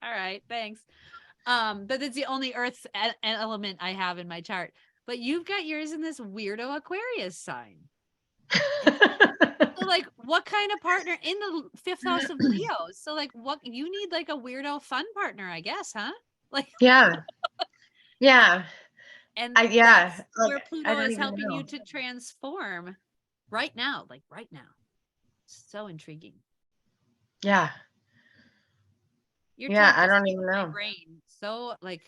All right, thanks. But it's the only earth element I have in my chart. But you've got yours in this weirdo Aquarius sign. So, like, what kind of partner in the 5th house of Leo? So, like, what you need, like a weirdo fun partner, I guess, huh? Like, yeah. And that's where Pluto is helping you to transform right now, So intriguing. Yeah. Your I don't even know. My brain so like,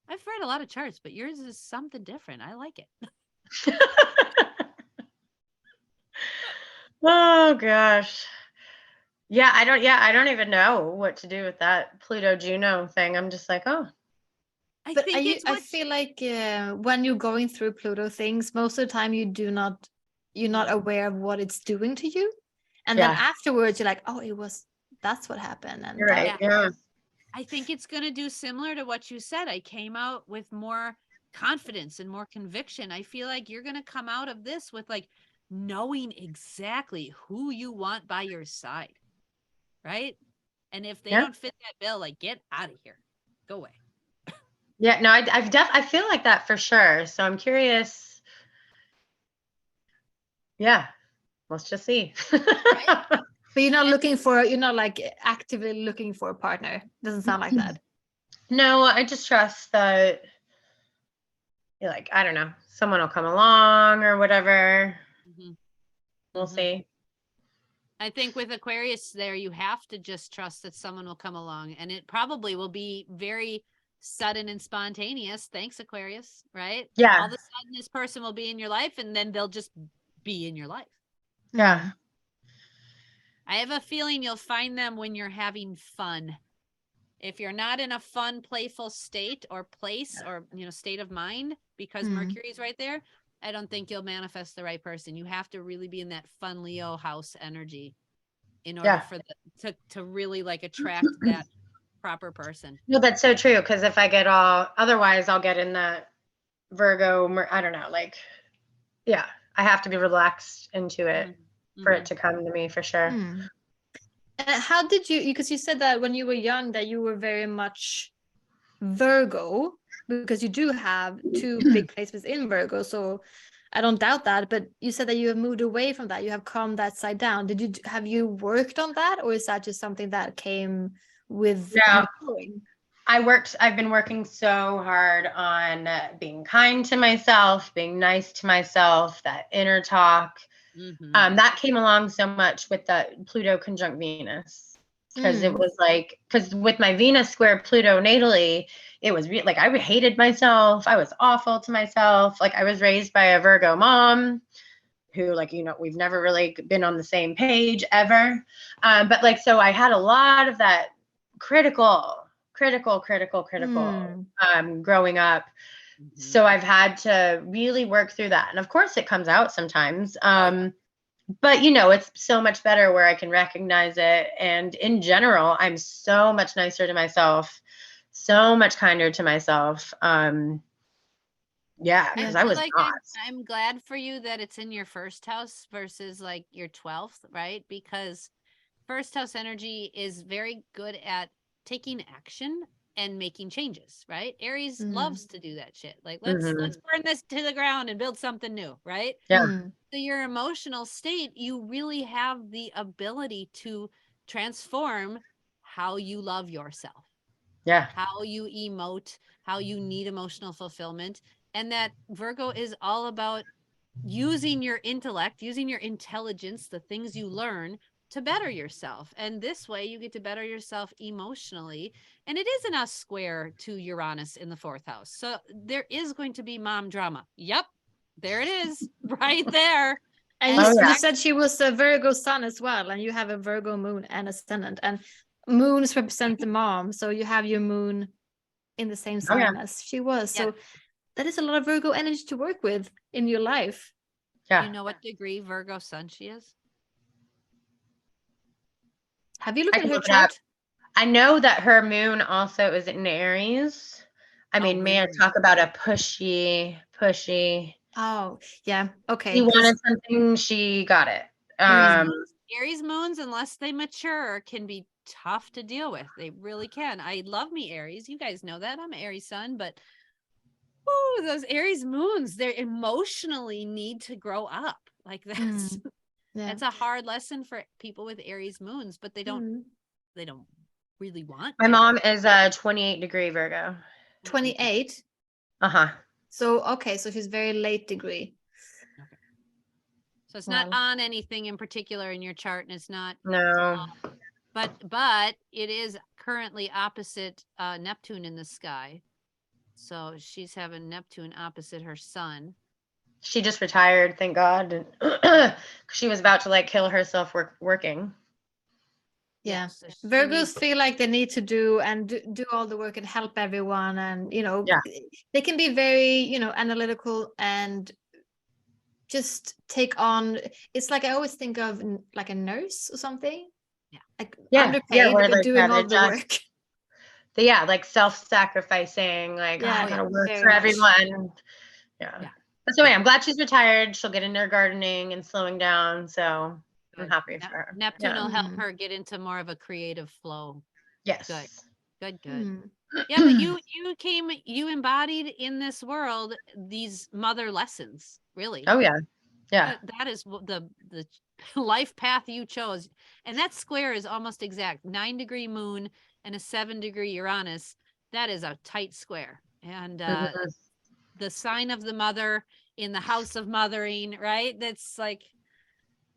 I've read a lot of charts, but yours is something different. I like it. Oh gosh. Yeah, I don't even know what to do with that Pluto Juno thing. I'm just like, oh. But I feel like when you're going through Pluto things, most of the time you're not aware of what it's doing to you. And then afterwards you're like, oh, that's what happened. And you're right. Yeah. I think it's going to do similar to what you said. I came out with more confidence and more conviction. I feel like you're going to come out of this with like knowing exactly who you want by your side. Right. And if they don't fit that bill, like, get out of here, go away. Yeah, no, I feel like that for sure. So I'm curious. Yeah, let's just see. Right? But you're not like actively looking for a partner. Doesn't sound like that. No, I just trust that, like, I don't know, someone will come along or whatever. Mm-hmm. We'll see. I think with Aquarius there, you have to just trust that someone will come along, and it probably will be very sudden and spontaneous. Thanks, Aquarius, right? Yeah. All of a sudden this person will be in your life, and then they'll just be in your life. Yeah. I have a feeling you'll find them when you're having fun. If you're not in a fun, playful state or place or, state of mind, because Mercury's right there, I don't think you'll manifest the right person. You have to really be in that fun Leo house energy in order for to really like attract that proper person. No, that's so true. Because if I get otherwise I'll get in that Virgo, I don't know, like, yeah, I have to be relaxed into it for it to come to me for sure. How did you, because you said that when you were young that you were very much Virgo, because you do have 2 big placements in Virgo, so I don't doubt that, but you said that you have moved away from that, you have calmed that side down. Have you worked on that, or is that just something that came with growing? I've been working so hard on being kind to myself, being nice to myself, that inner talk. That came along so much with the Pluto conjunct Venus, because it was like, because with my Venus square Pluto natally, it was like I hated myself. I was awful to myself. Like I was raised by a Virgo mom who, like, we've never really been on the same page ever. But like, so I had a lot of that critical growing up. So I've had to really work through that. And of course it comes out sometimes. But it's so much better where I can recognize it. And in general, I'm so much nicer to myself, so much kinder to myself. Because I was like, not. I'm glad for you that it's in your first house versus like your 12th, right? Because first house energy is very good at taking action and making changes, right? Aries loves to do that shit. Like, let's burn this to the ground and build something new, right? Yeah. So your emotional state, you really have the ability to transform how you love yourself. Yeah. How you emote, how you need emotional fulfillment. And that Virgo is all about using your intellect, using your intelligence, the things you learn to better yourself. And this way you get to better yourself emotionally. And it is in a square to Uranus in the 4th house. So there is going to be mom drama. Yep. There it is right there. And you said she was a Virgo sun as well. And you have a Virgo moon and ascendant. And moons represent the mom. So you have your moon in the same sign as she was. So that is a lot of Virgo energy to work with in your life. Yeah. Do you know what degree Virgo sun she is? Have you looked at her chart? I know that her moon also is in Aries. I mean, man, talk about a pushy. Oh, yeah. Okay. She wanted something, she got it. Aries moons, unless they mature, can be tough to deal with. They really can. I love me Aries. You guys know that. I'm an Aries sun, but those Aries moons, they emotionally need to grow up. Like that's a hard lesson for people with Aries moons, but they don't really want. My mom is a 28 degree Virgo. 28? So so she's very late degree. Okay. So it's not on anything in particular in your chart, and it's not no. But it is currently opposite Neptune in the sky. So she's having Neptune opposite her sun. She just retired, thank God. And she was about to like kill herself working. Yeah. So she Virgos needs- feel like they need to do all the work and help everyone. And, you know, they can be very, you know, analytical and just take on. It's like I always think of like a nurse or something. Yeah. Like Yeah. underpaid, where, but like, doing all they're the just- work. like self-sacrificing, like, Yeah, I gotta work very for much. everyone. Yeah. But so I'm glad she's retired. She'll get into her gardening and slowing down. So I'm happy for her. Neptune will help Mm. her get into more of a creative flow. Yes. Good. Mm. Yeah, but you embodied in this world these mother lessons, really. Oh yeah. Yeah. That is the life path you chose. And that square is almost exact. 9-degree moon and a 7-degree Uranus. That is a tight square. And the sign of the mother in the house of mothering, right? That's like,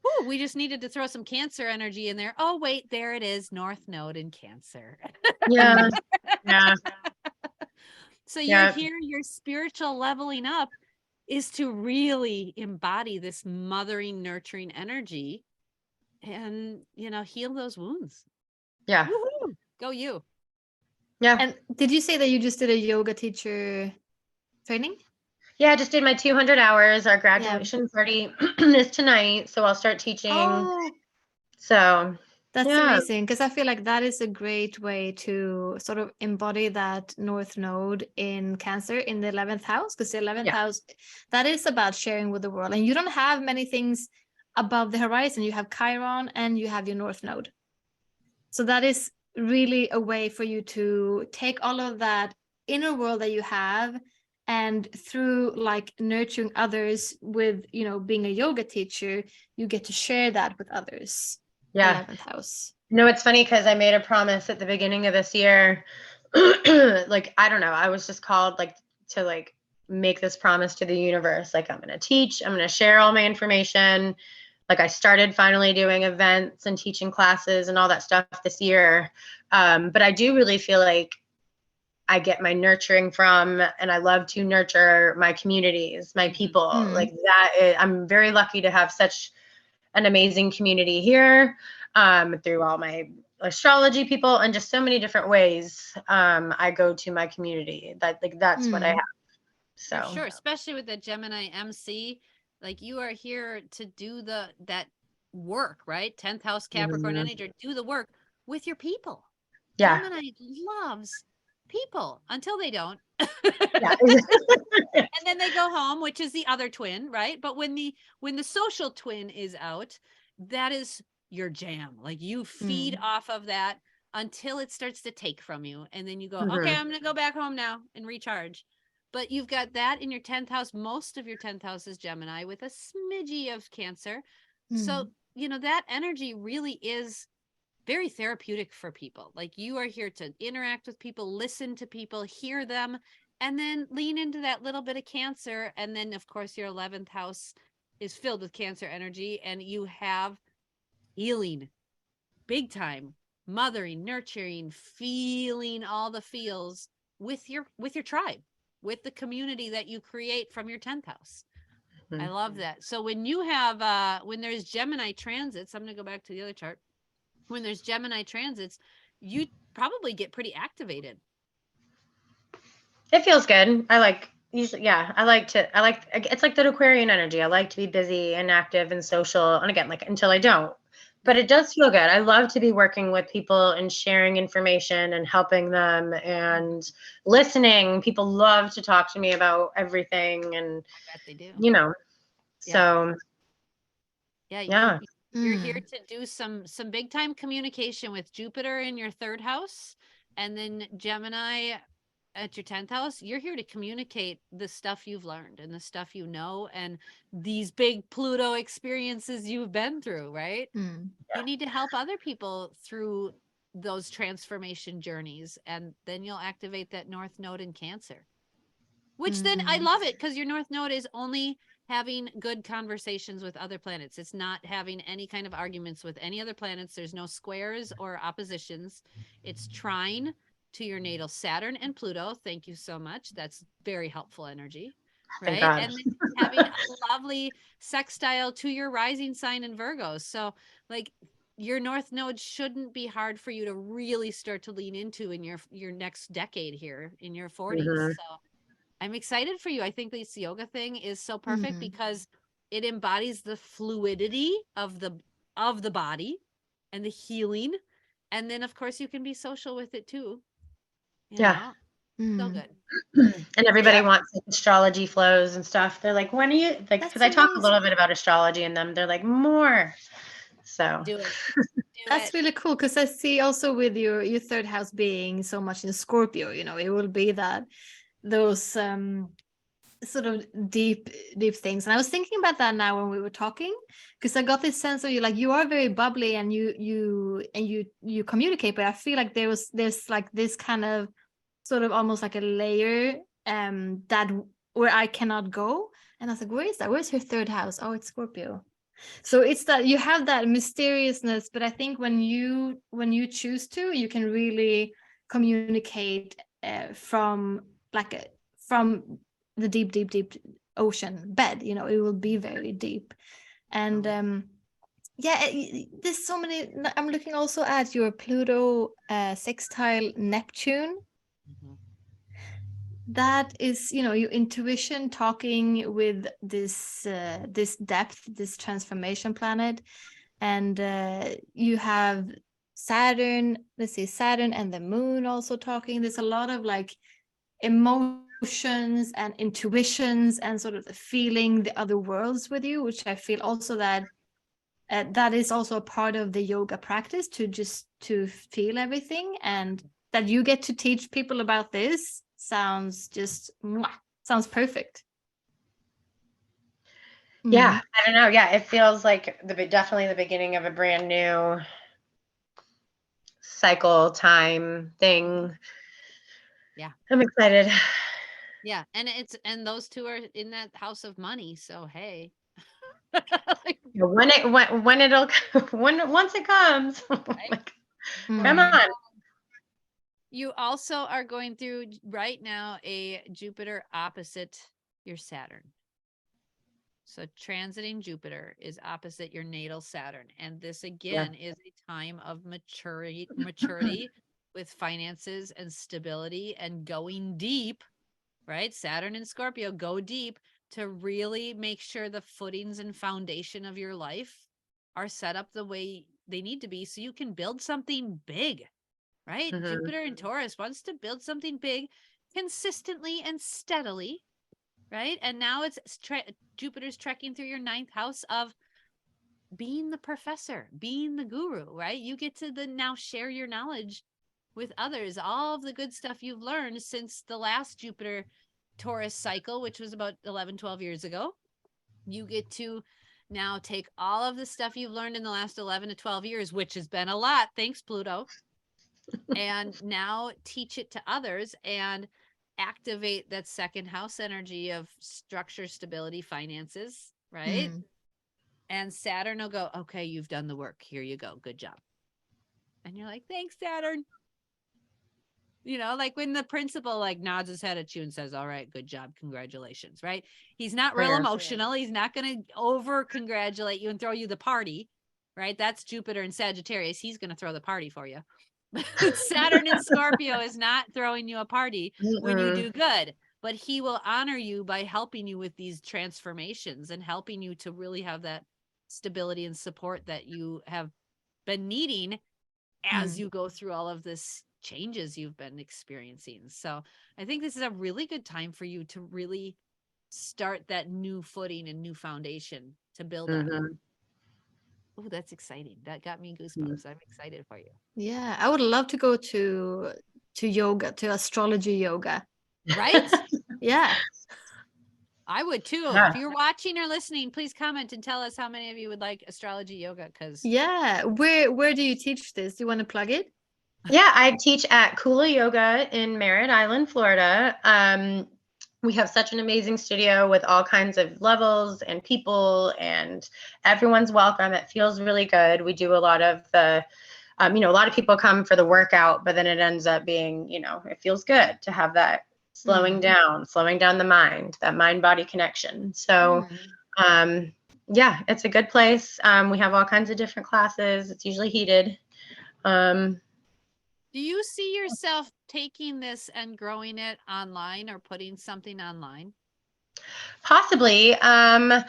whew, we just needed to throw some Cancer energy in there. Oh, wait, there it is. North Node in Cancer. Yeah. Yeah. So you're here, your spiritual leveling up is to really embody this mothering, nurturing energy and, you know, heal those wounds. Yeah. Woo-hoo. Go you. Yeah. And did you say that you just did a yoga teacher training? Yeah, I just did my 200 hours. Our graduation party is tonight, so I'll start teaching. Oh, so that's amazing, because I feel like that is a great way to sort of embody that North Node in Cancer in the 11th house, because the 11th house, that is about sharing with the world. And you don't have many things above the horizon. You have Chiron and you have your North Node. So that is really a way for you to take all of that inner world that you have, and through like nurturing others with, you know, being a yoga teacher, you get to share that with others. Yeah. 11th house. No, it's funny because I made a promise at the beginning of this year. Like, I don't know, I was just called like to like make this promise to the universe. Like, I'm going to teach, I'm going to share all my information. Like, I started finally doing events and teaching classes and all that stuff this year. But I do really feel like I get my nurturing from, and I love to nurture my communities, my people. Like that, I'm very lucky to have such an amazing community here, through all my astrology people and just so many different ways. I go to my community. That's what I have. So for sure, especially with the Gemini MC, like you are here to do that work, right? 10th house Capricorn energy, do the work with your people. Yeah. Gemini loves people until they don't. Yeah. And then they go home, which is the other twin, right? But when the social twin is out, that is your jam. Like you feed off of that until it starts to take from you. And then you go, okay, I'm going to go back home now and recharge. But you've got that in your 10th house. Most of your 10th house is Gemini with a smidgy of Cancer. So, you know, that energy really is very therapeutic for people. Like you are here to interact with people, listen to people, hear them, and then lean into that little bit of Cancer. And then, of course, your 11th house is filled with Cancer energy, and you have healing, big time, mothering, nurturing, feeling all the feels with your tribe, with the community that you create from your 10th house. I love that. So when you have, when there's Gemini transits, I'm going to go back to the other chart. When there's Gemini transits, you probably get pretty activated. It feels good. I like it's like the Aquarian energy. I like to be busy and active and social. And again, like until I don't, but it does feel good. I love to be working with people and sharing information and helping them and listening. People love to talk to me about everything, and I bet they do. You know, so you're here to do some big time communication with Jupiter in your 3rd house, and then Gemini at your 10th house. You're here to communicate the stuff you've learned and the stuff you know, and these big Pluto experiences you've been through, right? You need to help other people through those transformation journeys, and then you'll activate that North Node in Cancer, which then I love it because your North Node is only having good conversations with other planets. It's not having any kind of arguments with any other planets. There's no squares or oppositions. It's trine to your natal Saturn and Pluto. Thank you so much. That's very helpful energy. Thank Right. God. And then having a lovely sextile to your rising sign in Virgo. So like your North Node shouldn't be hard for you to really start to lean into in your next decade here in your 40s. Mhm. So I'm excited for you. I think this yoga thing is so perfect because it embodies the fluidity of the body and the healing. And then of course you can be social with it too. You know? So good. And everybody wants like, astrology flows and stuff. They're like, when are you like, because I talk a little bit about astrology in them. They're like, more. So Do it. That's really cool, because I see also with your third house being so much in Scorpio, you know, it will be that those sort of deep things. And I was thinking about that now when we were talking, because I got this sense of you are very bubbly and you communicate, but I feel like there's like this kind of sort of almost like a layer that where I cannot go. And I was like, where is that? Where's your third house? Oh, it's Scorpio. So it's that you have that mysteriousness, but I think when you choose to, you can really communicate from the deep ocean bed. You know, it will be very deep. And there's so many. I'm looking also at your Pluto sextile Neptune. That is, you know, your intuition talking with this depth, this transformation planet. And you have Saturn, let's see, Saturn and the moon also talking. There's a lot of like emotions and intuitions and sort of the feeling the other worlds with you, which I feel also that that is also a part of the yoga practice, to feel everything. And that you get to teach people about this sounds perfect. yeah, I don't know. Yeah, it feels like definitely the beginning of a brand new cycle, time thing. Yeah, I'm excited. Yeah, and those two are in that house of money. So hey, once it comes, like, come on. You also are going through right now a Jupiter opposite your Saturn. So transiting Jupiter is opposite your natal Saturn. And this again is a time of maturity with finances and stability and going deep, right? Saturn and Scorpio go deep to really make sure the footings and foundation of your life are set up the way they need to be so you can build something big. Right? Jupiter and Taurus wants to build something big consistently and steadily, right? And now it's Jupiter's trekking through your 9th house of being the professor, being the guru, right? You get to now share your knowledge with others, all of the good stuff you've learned since the last Jupiter Taurus cycle, which was about 11, 12 years ago. You get to now take all of the stuff you've learned in the last 11 to 12 years, which has been a lot. Thanks, Pluto. And now teach it to others and activate that 2nd house energy of structure, stability, finances, right? And Saturn will go, okay, you've done the work. Here you go. Good job. And you're like, thanks, Saturn. You know, like when the principal like nods his head at you and says, all right, good job. Congratulations, right? He's not real emotional. He's not going to over congratulate you and throw you the party, right? That's Jupiter and Sagittarius. He's going to throw the party for you. Saturn in Scorpio is not throwing you a party when you do good, but he will honor you by helping you with these transformations and helping you to really have that stability and support that you have been needing as you go through all of this changes you've been experiencing. So I think this is a really good time for you to really start that new footing and new foundation to build on. Oh, that's exciting. That got me goosebumps. I'm excited for you. Yeah, I would love to go to yoga, to astrology yoga. Right? Yeah. I would too. Yeah. If you're watching or listening, please comment and tell us how many of you would like astrology yoga. Because where do you teach this? Do you want to plug it? Yeah, I teach at Kula Yoga in Merritt Island, Florida. We have such an amazing studio with all kinds of levels and people, and everyone's welcome. It feels really good. We do a lot of the, a lot of people come for the workout, but then it ends up being, it feels good to have that slowing down the mind, that mind-body connection. So, yeah, it's a good place. We have all kinds of different classes. It's usually heated. Do you see yourself taking this and growing it online or putting something online? Possibly. I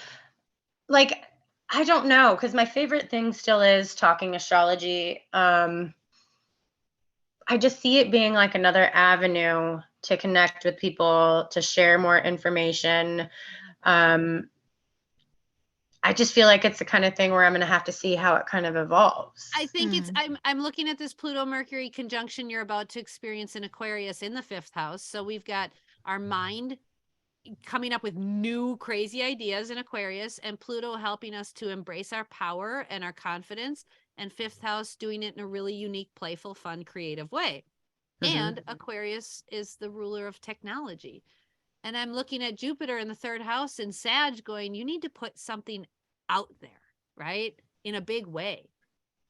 don't know, because my favorite thing still is talking astrology. I just see it being like another avenue to connect with people, to share more information. I just feel like it's the kind of thing where I'm going to have to see how it kind of evolves. I think I'm looking at this Pluto Mercury conjunction you're about to experience in Aquarius in the 5th house. So we've got our mind coming up with new crazy ideas in Aquarius, and Pluto helping us to embrace our power and our confidence, and 5th house doing it in a really unique, playful, fun, creative way. And Aquarius is the ruler of technology. And I'm looking at Jupiter in the 3rd house in Sag going, you need to put something out there, right? In a big way.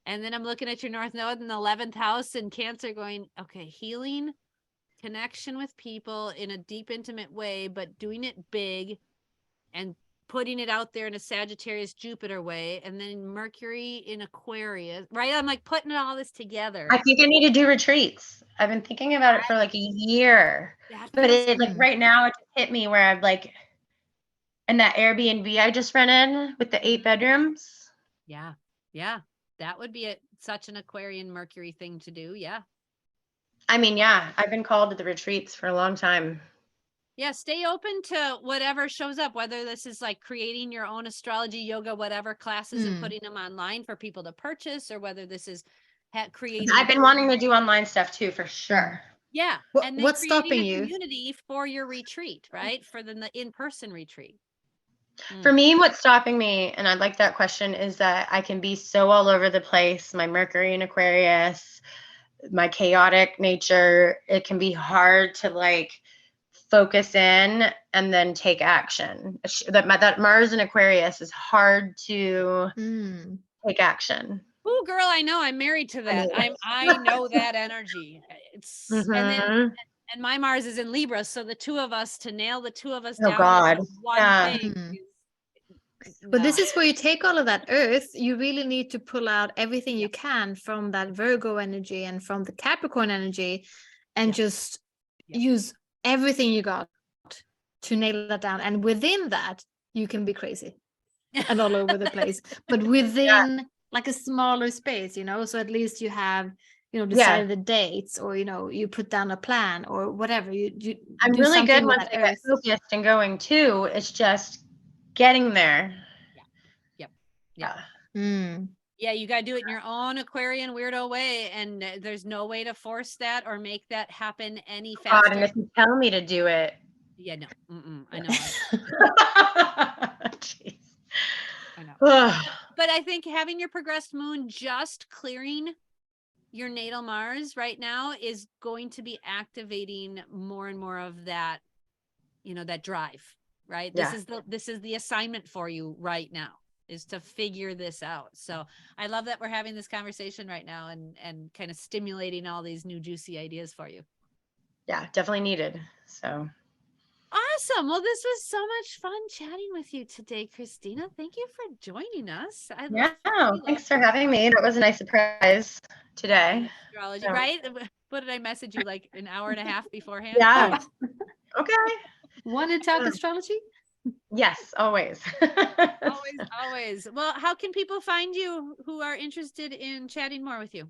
And then I'm looking at your North Node in the 11th house in Cancer going, okay, healing, connection with people in a deep, intimate way, but doing it big and putting it out there in a Sagittarius Jupiter way. And then Mercury in Aquarius, right? I'm like putting all this together. I think I need to do retreats. I've been thinking about it for like a year, but it like right now it just hit me where I've like, in that Airbnb I just rented with the 8 bedrooms. Yeah. Yeah. That would be such an Aquarian Mercury thing to do. Yeah. I mean, yeah, I've been called to the retreats for a long time. Yeah, stay open to whatever shows up, whether this is like creating your own astrology, yoga, whatever classes and putting them online for people to purchase, or whether this is creating. I've been wanting to do online stuff too, for sure. Yeah. And then what's stopping a you? community for your retreat, right? For the in-person retreat. For me, what's stopping me, and I'd like that question, is that I can be so all over the place. My Mercury in Aquarius, my chaotic nature, it can be hard to like focus in and then take action. That Mars in Aquarius is hard to take action. Oh, girl, I know. I'm married to that. I know that energy. It's and my Mars is in Libra, so the two of us to nail the two of us down. God. One thing. But this is where you take all of that Earth. You really need to pull out everything you can from that Virgo energy and from the Capricorn energy, and just use everything you got to nail that down. And within that, you can be crazy and all over the place. But within like a smaller space, so at least you have, decided the dates, or you put down a plan or whatever. You I'm really good once I get focused and going too. It's just getting there. Yeah. Yeah, you got to do it in your own Aquarian weirdo way, and there's no way to force that or make that happen any faster. God, and if you tell me to do it. Yeah, no. I know. Jeez. I know. But I think having your progressed moon just clearing your natal Mars right now is going to be activating more and more of that, that drive, right? This is the assignment for you right now, is to figure this out. So I love that we're having this conversation right now and kind of stimulating all these new juicy ideas for you. Yeah, definitely needed. So awesome. Well, this was so much fun chatting with you today, Christina. Thank you for joining us. Thanks for having me. That was a nice surprise today. Astrology, right? What did I message you like an hour and a half beforehand? Yeah. Okay. Want to talk astrology? Yes, always. always. Well, how can people find you who are interested in chatting more with you?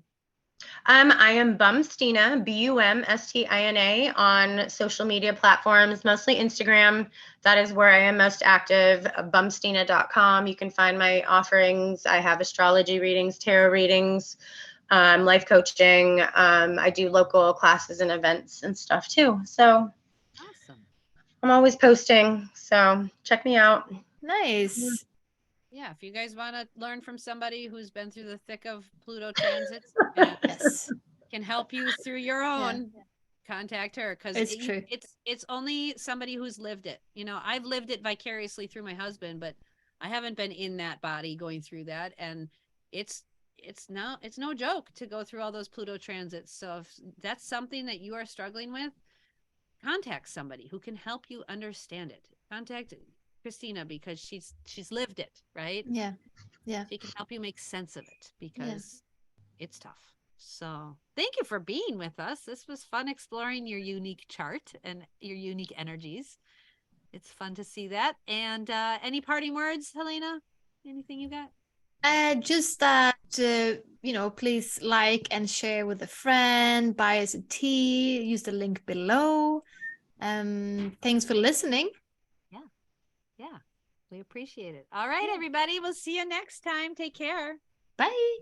I am Bumstina, Bumstina, on social media platforms, mostly Instagram. That is where I am most active. Bumstina.com. You can find my offerings. I have astrology readings, tarot readings, life coaching. I do local classes and events and stuff too. So awesome. I'm always posting. So check me out. Nice. Yeah, if you guys want to learn from somebody who's been through the thick of Pluto transits, can help you through your own. contact her, because It's true. It's only somebody who's lived it. You know, I've lived it vicariously through my husband, but I haven't been in that body going through that, and it's no joke to go through all those Pluto transits. So if that's something that you are struggling with, contact somebody who can help you understand it. Contact Christina, because she's lived it, right? Yeah. She can help you make sense of it, because it's tough. So thank you for being with us. This was fun exploring your unique chart and your unique energies. It's fun to see that. And any parting words, Helena? Anything you got? Just that, please like and share with a friend, buy us a tea, use the link below. Thanks for listening. Yeah, we appreciate it. All right, everybody. We'll see you next time. Take care. Bye.